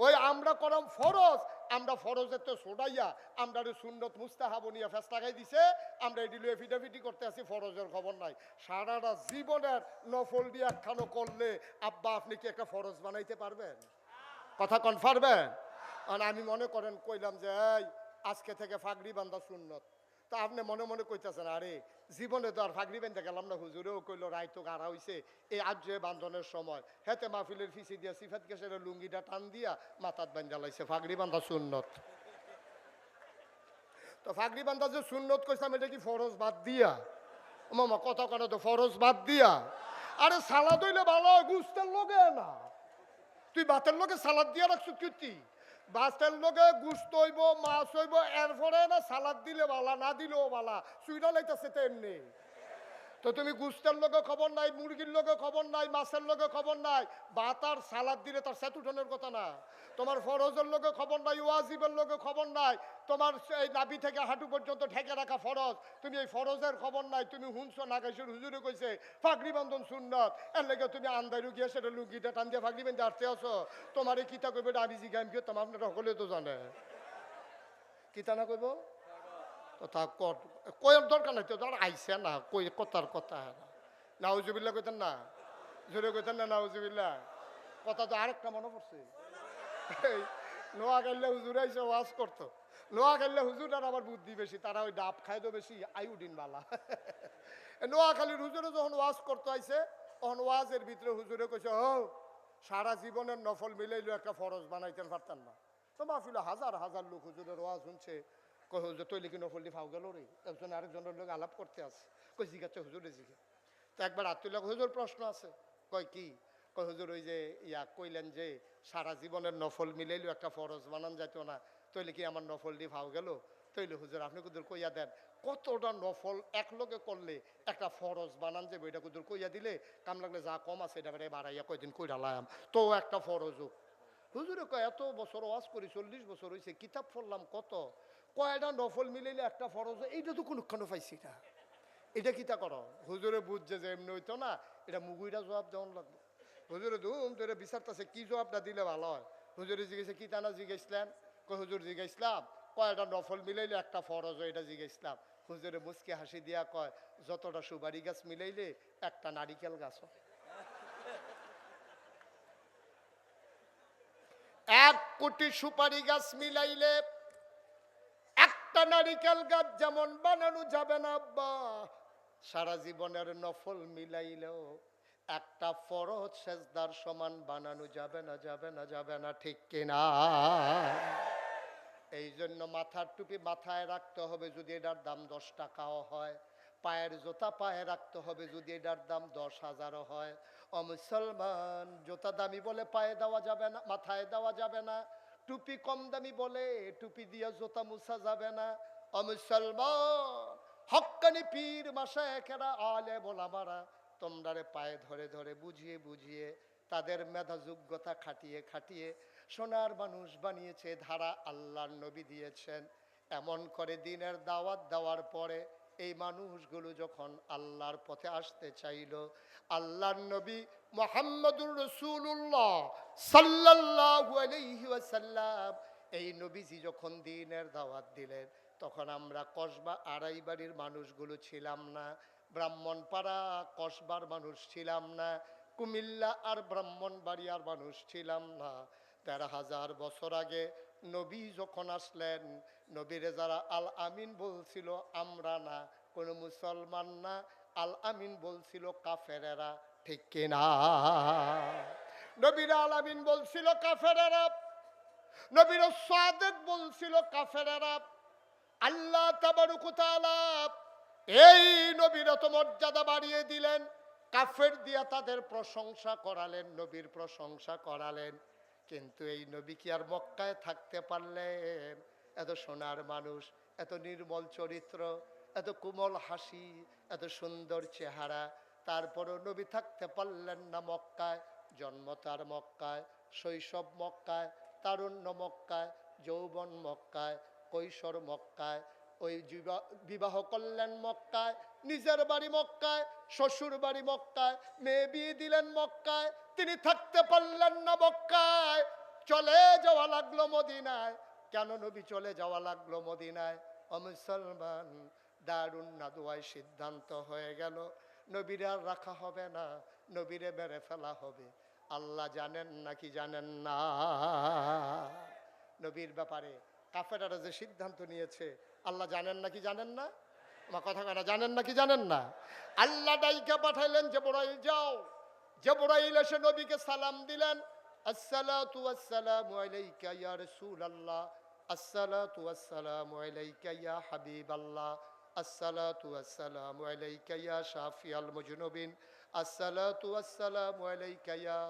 ওই আমরা করম ফরজ, আমরা ফরজের তো ছোড়াইয়া আমরা সুন্নত মুস্তাহাব নিয়ে ফেস লাগাই দিছে, আমরা এটি লুয়ে ফিটাফিটি করতে আসি, ফরজের খবর নাই। সারাটা জীবনের নফল দিয়ে একখানো করলে আব্বা আপনি কি একটা ফরজ বানাইতে পারবেন? কথা কন পারবেন? আর আমি মনে করেন কইলাম যে এই আজকে থেকে ফাগড়ি বান্ধা সুন্নত, তা আপনি মনে মনে কইতেছেন আরে জীবনে তো আর ফাগড়ি বেঁধে গেলাম না, হুজুরেও কইলো রায় তো গাড়া হইছে, এই আজ বান্ধনের সময় হেতে মাহফিলের ফিসি দিয়া সিফাত গেছে লুঙ্গিটা টান দিয়া মাথাত বান্ধা লাইছে, ফাগড়ি বান্ধা সুন্নত। তো ফাগড়ি বান্ধা যে সুন্নত কইছিলাম এটা কি ফরজ বাদ দিয়া? মামা কথা কথা তো ফরজ বাদ দিয়া। আরে সালাদ হইলে ভালো, গুস্তের লগে না, তুই ভাতের লগে সালাদ দিয়া রাখছো কি? ভাতের লগে গুস্ত হইব মাছ হইব, এরপরে না সালাদ দিলে বালা না দিলেও বালা, সুইটা লাইতেছে তো এমনি। তো তুমি গুস্তের লোকে খবর নাই, মুরগির লোকে খবর নাই, মাছের লোকে খবর নাই, ভাত আর সালাদ দিলে তার সেতুটনের কথা না। তোমার ফরজের লোকে খবর নাই, ওয়াজিবের লোকে খবর নাই, তোমার এই নাভি থেকে হাঁটু পর্যন্ত ঢেকে রাখা ফরজ, তুমি এই ফরজের খবর নাই। তুমি হুনছো নাগাইশের হুজুরে কইছে ফাগড়ি বান্ধন সুন্নত, এর লেগে তুমি আন্দাই গিয়ে সেটা লুঙ্গিটা টান দিয়ে ফাগড়ি বেঁধে আসতে আসো। তোমার এই কিতা কইবে আমি জিগাম কি তোমার আপনারা সকলে তো জানে কিতা না কইব তো তা কয়ের দরকার নাই তো, ধর আইসে না কই কথার কথা নাউজুবিল্লাহ কইতেন না, জোরে কইতেন না নাউজুবিল্লাহ। কথা তো আরেকটা মনে পড়ছে, নোয়াখালী হুজুর আইসে ওয়াজ করতো। নোয়াখালী হুজুরার আবার বুদ্ধি বেশি, তারা ওই ডাব খায় তো বেশি আইউডিন বালা। নোয়াখালীর হুজুরে যখন ওয়াজ করতে আইসে তখন ওয়াজের ভিতরে হুজুরে কইছে ও সারা জীবনের নফল মিলাইলো একটা ফরজ বানাইতেন পারতেন না। তো মাহফিলে হাজার হাজার লোক হুজুরের ওয়াজ শুনছে, কই হুজুর তৈলি কি নফল দিয়ে ফাও গেল রে, একজন আরেকজনের লোক আলাপ করতে আছে, কই জিজ্ঞাসা হুজুরে জিজ্ঞে। তো একবার আত্মীয় হুজুর প্রশ্ন আছে, কয় কি, কই হুজুর ওই যে কইলেন যে সারা জীবনের নফল মিলাইলেও একটা ফরজ বানান যাইতো না, তৈলে কি আমার নফল দিয়ে ফাও গেল। তৈলে হুজুর আপনি কুদুর কইয়া দেন কতটা নফল এক লগে করলে একটা ফরজ বানান যাবে, এটা কুদুর কইয়া দিলে কাম লাগলে যা কম আছে এটা বাড়াইয়া কয়দিন কইরা লায়াম তো একটা ফরজ হোক। হুজুরে কয় এত বছর ওয়াজ করি 40 বছর হয়েছে, কিতাব পড়লাম কত, কয়টা নফল মিলাইলে একটা ফরজ, এইটা তো কোনখানে পাইছি না, এটা কিতা করো। হুজুরে বুঝছে যে এমনি হইতো না, এটা মুগুইটা জবাব দেওয়ান লাগবে। হুজুরে ধুম ধরে বিচারতেছে কি জবাবটা দিলে ভালো হয়। হুজুরে জিজ্ঞেসে কি টানা জিজ্ঞেসলেন, কয় হুজুর জিজ্ঞেসলাম কয়টা নফল মিলাইলে একটা ফরজ, এটা জিজ্ঞেসলাম। হুজুরে মুচকি হাসি দিয়া কয় যতটা সুপারি গাছ মিলাইলে একটা নারিকেল গাছ হয়। 1 কোটি সুপারি গাছ মিলাইলে একটা নারিকেল গাছ যেমন বানানো যাবে না, আব্বা সারা জীবনের নফল মিলাইলেও একটা ফরজ সেজদার সমান বানানো যাবে না, যাবে না, যাবে না, ঠিক কিনা? এই জন্য মাথার টুপি মাথায় রাখতে হবে যদি এটার দাম 10 টাকাও হয়, পায়ের জোতা পায়ে রাখতে হবে যদি এটার দাম 10,000 হয়। ও মুসলমান, জোতা দামি বলে পায়ে দেওয়া যাবে না, মাথায় দেওয়া যাবে না, টুপি কম দামি বলে টুপি দিয়ে জোতা মুছা যাবে না। ও মুসলমান, হক্কানি পীর মাশায়েখেরা আলেম ওলামারা তোমরারে পায়ে ধরে ধরে বুঝিয়ে বুঝিয়ে তাদের মেধা যোগ্যতা খাটিয়ে খাটিয়ে সোনার মানুষ বানিয়েছে, ধারা আল্লাহর নবী দিয়েছেন। এমন করে দিনের দাওয়াত দেওয়ার পরে এই মানুষগুলো যখন আল্লাহর পথে আসতে চাইল, আল্লাহর নবী মুহাম্মদুর রাসূলুল্লাহ সাল্লাল্লাহু আলাইহি ওয়াসাল্লাম এই নবীজি যখন দিনের দাওয়াত দিলেন, তখন আমরা কসবা আড়াই বাড়ির মানুষগুলো ছিলাম না, ব্রাহ্মণপাড়া কসবার মানুষ ছিলাম না, কুমিল্লা আর ব্রাহ্মণবাড়িয়ার মানুষ ছিলাম না। 13,000 বছর আগে নবী যখন আসলেন, নবীরে যারা আল আমিন বলছিল আমরা না, কোনো মুসলমান না, আল আমিন বলছিল কাফেরেরা, ঠিক কিনা? নবীরা আল আমিন বলছিল কাফেরেরা, নবীরা সাদেক বলছিল কাফেরেরা। আল্লাহ তাবারক ওয়া তাআলা এই নবীর তো মর্যাদা বাড়িয়ে দিলেন, কাফের দিয়া তাদের প্রশংসা করালেন, নবীর প্রশংসা করালেন। কিন্তু এই নবী কি আর মক্কায় থাকতে পারলেন? এত সোনার মানুষ, এত নির্মল চরিত্র, এত কোমল হাসি, এত সুন্দর চেহারা, তারপরও নবী থাকতে পারলেন না মক্কায়। জন্ম তার মক্কায়, শৈশব মক্কায়, তারুণ্য মক্কায়, যৌবন মক্কায়, কৈশোর মক্কায়, ওই বিবাহ করলেন মক্কায়, নিজের বাড়ি মক্কায়, শ্বশুর বাড়ি মক্কায়, মেয়ে বিয়ে দিলেন মক্কায়, তিনি থাকতে পারলেন না মক্কায়, চলে যাওয়া লাগলো মদিনায়। কেন নবী চলে যাওয়া লাগলো মদিনায়? ও মুসলমান, দারুন নাদুয়ায় সিদ্ধান্ত হয়ে গেল নবীরে আর রাখা হবে না, নবীরে মেরে ফেলা হবে। আল্লাহ জানেন নাকি জানেন না? নবীর ব্যাপারে কাফেররা যে সিদ্ধান্ত নিয়েছে আল্লাহ জানেন নাকি জানেন না? আমার কথা কেন জানেন নাকি জানেন না? আল্লাহ ডাইকা পাঠাইলেন জিবরাইল যাও। জিবরাইল এসে নবীকে সালাম দিলেন, আসসালাতু ওয়াসসালামু আলাইকা ইয়া রাসূলুল্লাহ, আসসালাতু ওয়াসসালামু আলাইকা ইয়া হাবিবাল্লাহ, আসসালাতু ওয়াসসালামু আলাইকা ইয়া শাফিয়াল মুজনুবিন, আসসালাতু ওয়াসসালামু আলাইকা ইয়া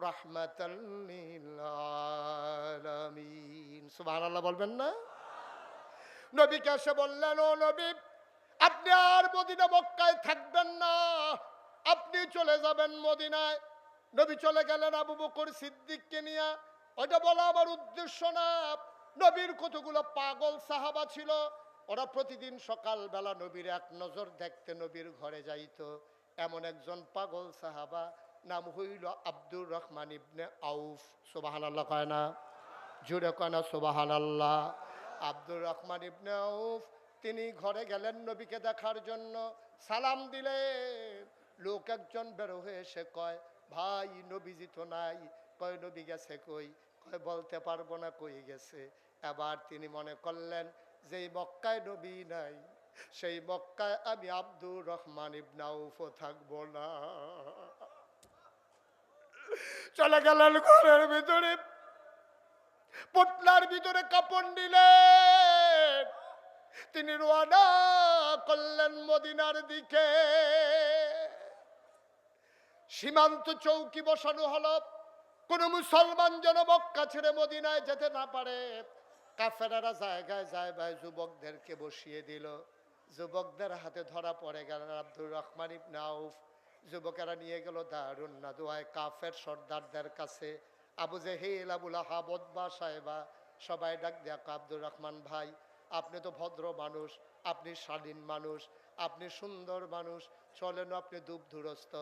রাহমাতাল লিল আলামিন। সুবহানাল্লাহ বলবেন না? নবীকে এসে বললেন, ও নবী আপনি আর মদিনা মক্কায় থাকবেন না, আপনি চলে যাবেন মদিনায়। নবী চলে গেলেন আবু বকর সিদ্দিককে নিয়ে। ওইটা বলা আমার উদ্দেশ্য না। নবীর কতগুলো পাগল সাহাবা ছিল, ওরা প্রতিদিন সকালবেলা নবীর এক নজর দেখতে নবীর ঘরে যাইতো। এমন একজন পাগল সাহাবা, নাম হইল আব্দুর রহমান ইবনে আউফ। সুবহানাল্লাহ কয় না? জুড়ে কয় না সুবহানাল্লাহ? আব্দুর রহমান ইবনে আউফ তিনি ঘরে গেলেন নবীকে দেখার জন্য। সালাম দিলেন, লোক একজন বের হয়ে এসে কয়, ভাই নবীজি তো নাই। কয় নবী গেছে কই? কয় বলতে পারবো না কই গেছে। এবার তিনি মনে করলেন যেই মক্কায় নবী নাই, সেই মক্কায় আমি আব্দুর রহমান ইবনে আউফও থাকবো না। চলে গেলেন ঘরের ভিতরে, পটলার ভিতরে কাপড় নিলেন, তিনি রওনা করলেন মদিনার দিকে। সীমান্ত চৌকি বসানো হলো, কোন মুসলমান যেন মক্কা ছেড়ে মদিনায় যেতে না পারে। কাফেরারা জায়গায় জায়গায় যুবকদেরকে বসিয়ে দিল। যুবকদের হাতে ধরা পড়ে গেলেন আব্দুর রহমান ইবনে আউফ। যুবকেরা নিয়ে গেল দারুন নাদুয়ায় কাফের সর্দারদের কাছে। আবু জেহেল, আবু লাহাব, উতবা, সাহেবা সবাই ডাক দেয়া, আব্দুর রহমান ভাই, আপনি তো ভদ্র মানুষ, আপনি স্বাধীন মানুষ, আপনি সুন্দর মানুষ, চলেন আপনি দুধুরস্ত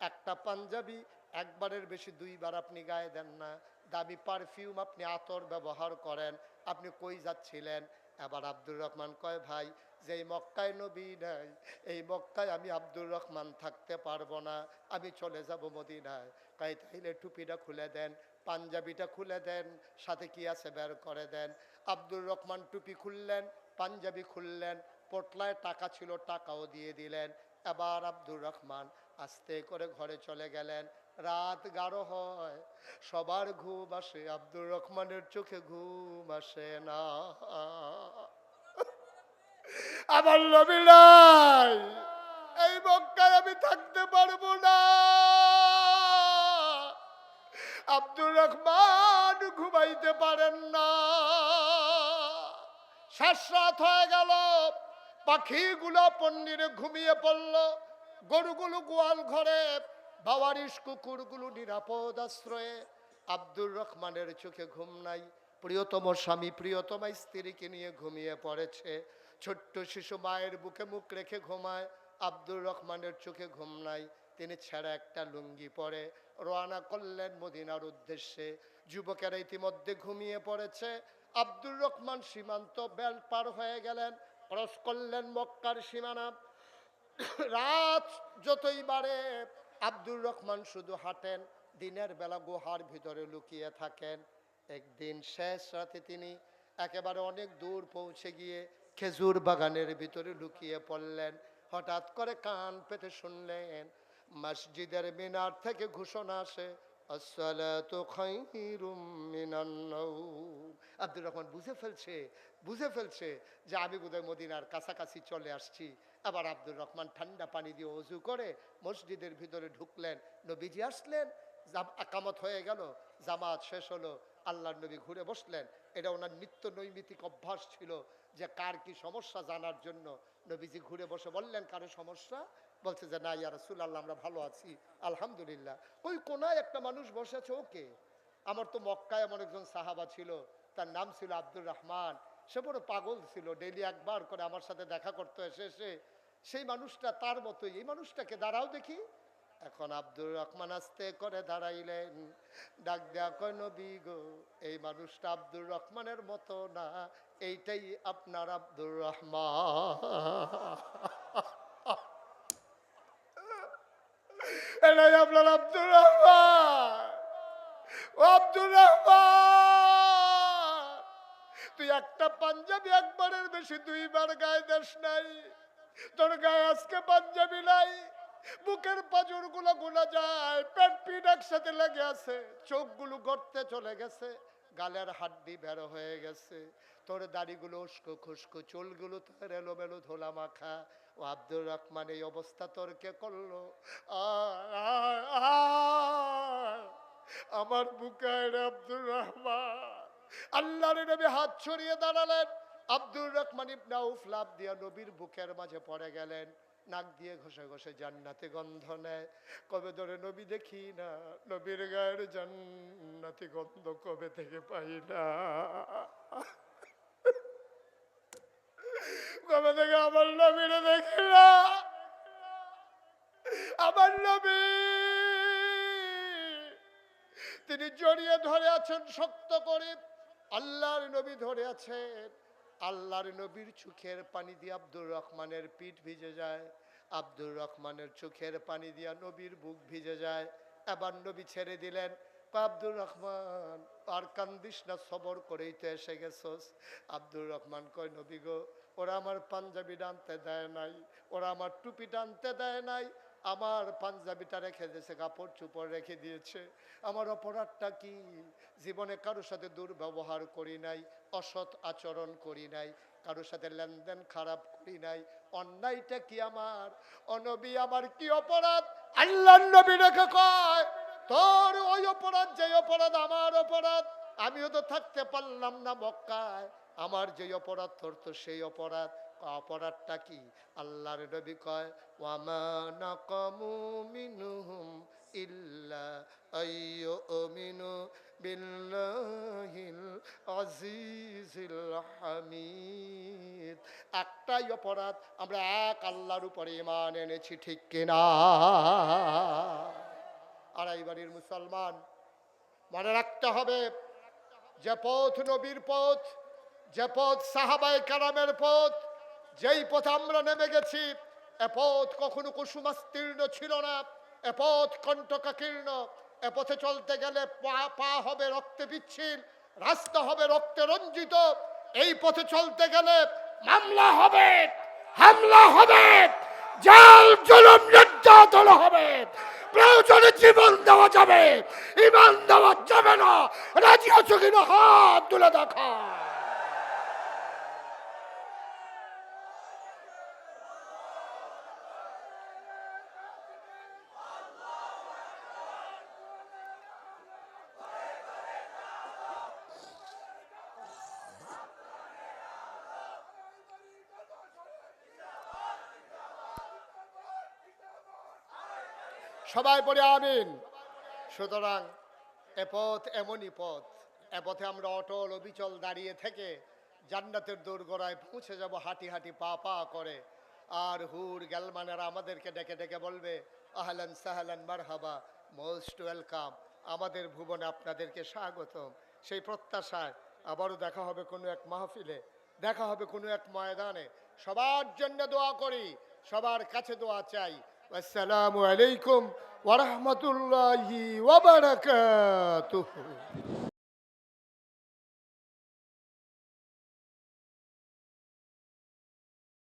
একটা পাঞ্জাবি একবারের বেশি দুইবার আপনি গায়ে দেন না, দামি পারফিউম আপনি আতর ব্যবহার করেন, আপনি কই যাচ্ছিলেন? এবার আব্দুর রহমান কয়, ভাই যেই মক্কায় নবী নাই, এই মক্কায় আমি আব্দুর রহমান থাকতে পারবো না, আমি চলে যাব মদিনায়। কয় তাইলে টুপিটা খুলে দেন, পাঞ্জাবিটা খুলে দেন, সাথে কি আছে বের করে দেন। আব্দুর রহমান টুপি খুললেন, পাঞ্জাবি খুললেন, পটলায় টাকা ছিল টাকাও দিয়ে দিলেন। এবার আব্দুর রহমান আস্তে করে ঘরে চলে গেলেন। রাত গাঢ় হয়, সবার ঘুম আসে, আব্দুর রহমানের চোখে ঘুম আসে না। আমার নবী নাই, এই মক্কায় আমি থাকতে পারবো না। আব্দুর রহমান ঘুমাইতে পারেন না। শেষ রাত হয়ে গেল, পাখিগুলো পন্ডিরে ঘুমিয়ে পড়ল, গরুগুলো গোয়াল ঘরে, বাওয়ারিশ কুকুরগুলো নিরাপদ আশ্রয়ে। আব্দুর রহমানের চোখে ঘুম নাই। প্রিয়তম স্বামী প্রিয়তমা স্ত্রীকে নিয়ে ঘুমিয়ে পড়েছে। ছোট্ট শিশু মায়ের বুকে মুখ রেখে ঘুমায়। আব্দুর রহমানের চোখে ঘুম নাই। তিনি ছেঁড়া একটা লুঙ্গি পরে রওনা করলেন মদিনার উদ্দেশ্যে। যুবকেরা ইতিমধ্যে ঘুমিয়ে পড়েছে। আব্দুর রহমান সীমান্ত বেল পার হয়ে গেলেন, ক্রস করলেন মক্কার সীমানা। রাত যতই বাড়ে আব্দুর রহমান শুধু হাঁটেন, দিনের বেলা গুহার ভিতরে লুকিয়ে থাকেন। একদিন শেষ রাতে তিনি একেবারে অনেক দূর পৌঁছে গিয়ে খেজুর বাগানের ভিতরে লুকিয়ে পড়লেন। হঠাৎ করে কান পেতে শুনলেন মসজিদের মিনার থেকে ঘোষণা আসে, আসসালাতু খায়রুম মিনান নাওম। আব্দুর রহমান বুঝে ফেলছে যে আমি বোধহয় মদিনার কাছাকাছি চলে আসছি। আবার আব্দুর রহমান ঠান্ডা পানি দিয়ে ওযু করে মসজিদের ভিতরে ঢুকলেন। নবীজি আসলেন, আকামত হয়ে গেল, জামাত শেষ হলো, আল্লাহর নবী ঘুরে বসলেন। এটা ওনার নিত্য নৈমিত্তিক অভ্যাস ছিল যে কার কি সমস্যা জানার জন্য নবীজি ঘুরে বসে বললেন, কারো সমস্যা? বলছে যে না ইয়া রাসূলুল্লাহ, আমরা ভালো আছি আলহামদুলিল্লাহ। ওই কোনায় একটা মানুষ বসে আছে, ওকে। আমার তো মক্কায় এমন একজন সাহাবা ছিল, তার নাম ছিল আব্দুর রহমান। সে বড় পাগল ছিল, ডেইলি একবার করে আমার সাথে দেখা করতে এসে সেই মানুষটা তার মতোই, এই মানুষটাকে দাঁড়াও দেখি। এখন আব্দুর রহমান আস্তে করে দাঁড়াইলেন, ডাক দেয়া কয়, নবী গো, এই মানুষটা আব্দুর রহমানের মতো না, এইটাই আপনার আব্দুর রহমান। এটাই আপনার আব্দুর রহমান। ও আব্দুর রহমান, তুই একটা পাঞ্জাবি একবারের বেশি দুইবার গায়ে দেশ নাই, তোর গায়ে আজকে পাঞ্জাবি নাই, বুকের পাজর গুলো গোনা যায়, পেট পিঠ একসাথে লেগে আছে, চোখগুলো গড়তে চলে গেছে, গালের হাড্ডি বের হয়ে গেছে, তোর দাড়িগুলো উস্কো খুস্কো, চুলগুলো তোর এলোমেলো ধোলা মাখা। ও আব্দুর রহমান, এই অবস্থা তোর কে করলো? আমার বুকে আব্দুর রহমান। আল্লাহর নবী হাত ছড়িয়ে দাঁড়ালেন, আব্দুর রহমান ইবনে আউফ লাফ দিয়া নবীর বুকের মাঝে পড়ে গেলেন, নাক দিয়ে ঘষে ঘষে জান্নাতি গন্ধ নেয়। কবে ধরে নবী দেখি না, নবীর গায়ের জান্নাতি গন্ধ কবে থেকে পাই না, কবে থেকে আমার নবীরে দেখি না। আমার নবী তিনি জড়িয়ে ধরে আছেন শক্ত করে, আল্লাহর নবী ধরে আছেন। আল্লাহর নবীর চোখের পানি দিয়ে আব্দুর রহমানের পিঠ ভিজে যায়, আব্দুর রহমানের চোখের পানি দিয়া নবীর বুক ভিজে যায়। এবার নবী ছেড়ে দিলেন। আব্দুর রহমান আর কান্দিস না, সবর করেই তো এসে গেছস। আব্দুর রহমান কয় নবী গো, ওরা আমার পাঞ্জাবি টানতে দেয় নাই, ওরা আমার টুপি টানতে দেয় নাই, আমার পাঞ্জাবিটা রেখে দিয়েছে, কাপড় চুপড় রেখে দিয়েছে। আমার অপরাধটা কি? জীবনে কারোর সাথে দুর্ব্যবহার করি নাই, অসৎ আচরণ করি নাই, কারোর সাথে লেনদেন খারাপ করি নাই, অন্যায়টা কি আমার? অনবী আমার কি অপরাধ? আল্লাহর নবী রেখে কয় তোর ওই অপরাধ, যে অপরাধ আমার অপরাধ। আমিও তো থাকতে পারলাম না মক্কায়, আমার যে অপরাধ তোর তো সেই অপরাধ। অপরাধটা কি? আল্লাহর নবী কয় ওয়ামা নাকামু মিনহুম ইল্লা আইয়ুমিনু বিল্লাহিল আজিজিল হামিদ। একটাই অপরাধ, আমরা এক আল্লাহর উপরে ঈমান এনেছি, ঠিক কিনা? আড়াই বাড়ির মুসলমান, মনে রাখতে হবে যে পথ নবীর পথ, যে পথ সাহাবায়ে কেরামের পথ, যেই পথে আমরা নেমে গেছি, এ পথ কখনো কুসুমাস্তীর্ণ ছিল না, এ পথ কণ্টকাকীর্ণ। এ পথে চলতে গেলে পা হবে রক্তে পিচ্ছিল, রাস্তা হবে রক্তে রঞ্জিত। এই পথে চলতে গেলে মামলা হবে, হামলা হবে, জাল জুলুম নির্যাতন হবে, প্রয়োজনে জীবন দেওয়া যাবে, ঈমান দেওয়া যাবে না। রাজি আছো কিনা হাত তুলে দেখা। সবাই পড়ে আমিন। সুতরাং এ পথ এমনই পথ, এ পথে আমরা অটল অবিচল দাঁড়িয়ে থেকে জান্নাতের দোরগোড়ায় পৌঁছে যাব হাঁটি হাঁটি পা পা করে। আর হুর গ্যালমানেরা আমাদেরকে ডেকে ডেকে বলবে আহলান সাহলান মারহাবা, মোস্ট ওয়েলকাম, আমাদের ভুবনে আপনাদেরকে স্বাগতম। সেই প্রত্যাশায় আবারও দেখা হবে কোনো এক মাহফিলে, দেখা হবে কোনো এক ময়দানে। সবার জন্য দোয়া করি, সবার কাছে দোয়া চাই। আসসালামু আলাইকুম ওয়া রাহমাতুল্লাহি ওয়া বারাকাতুহু।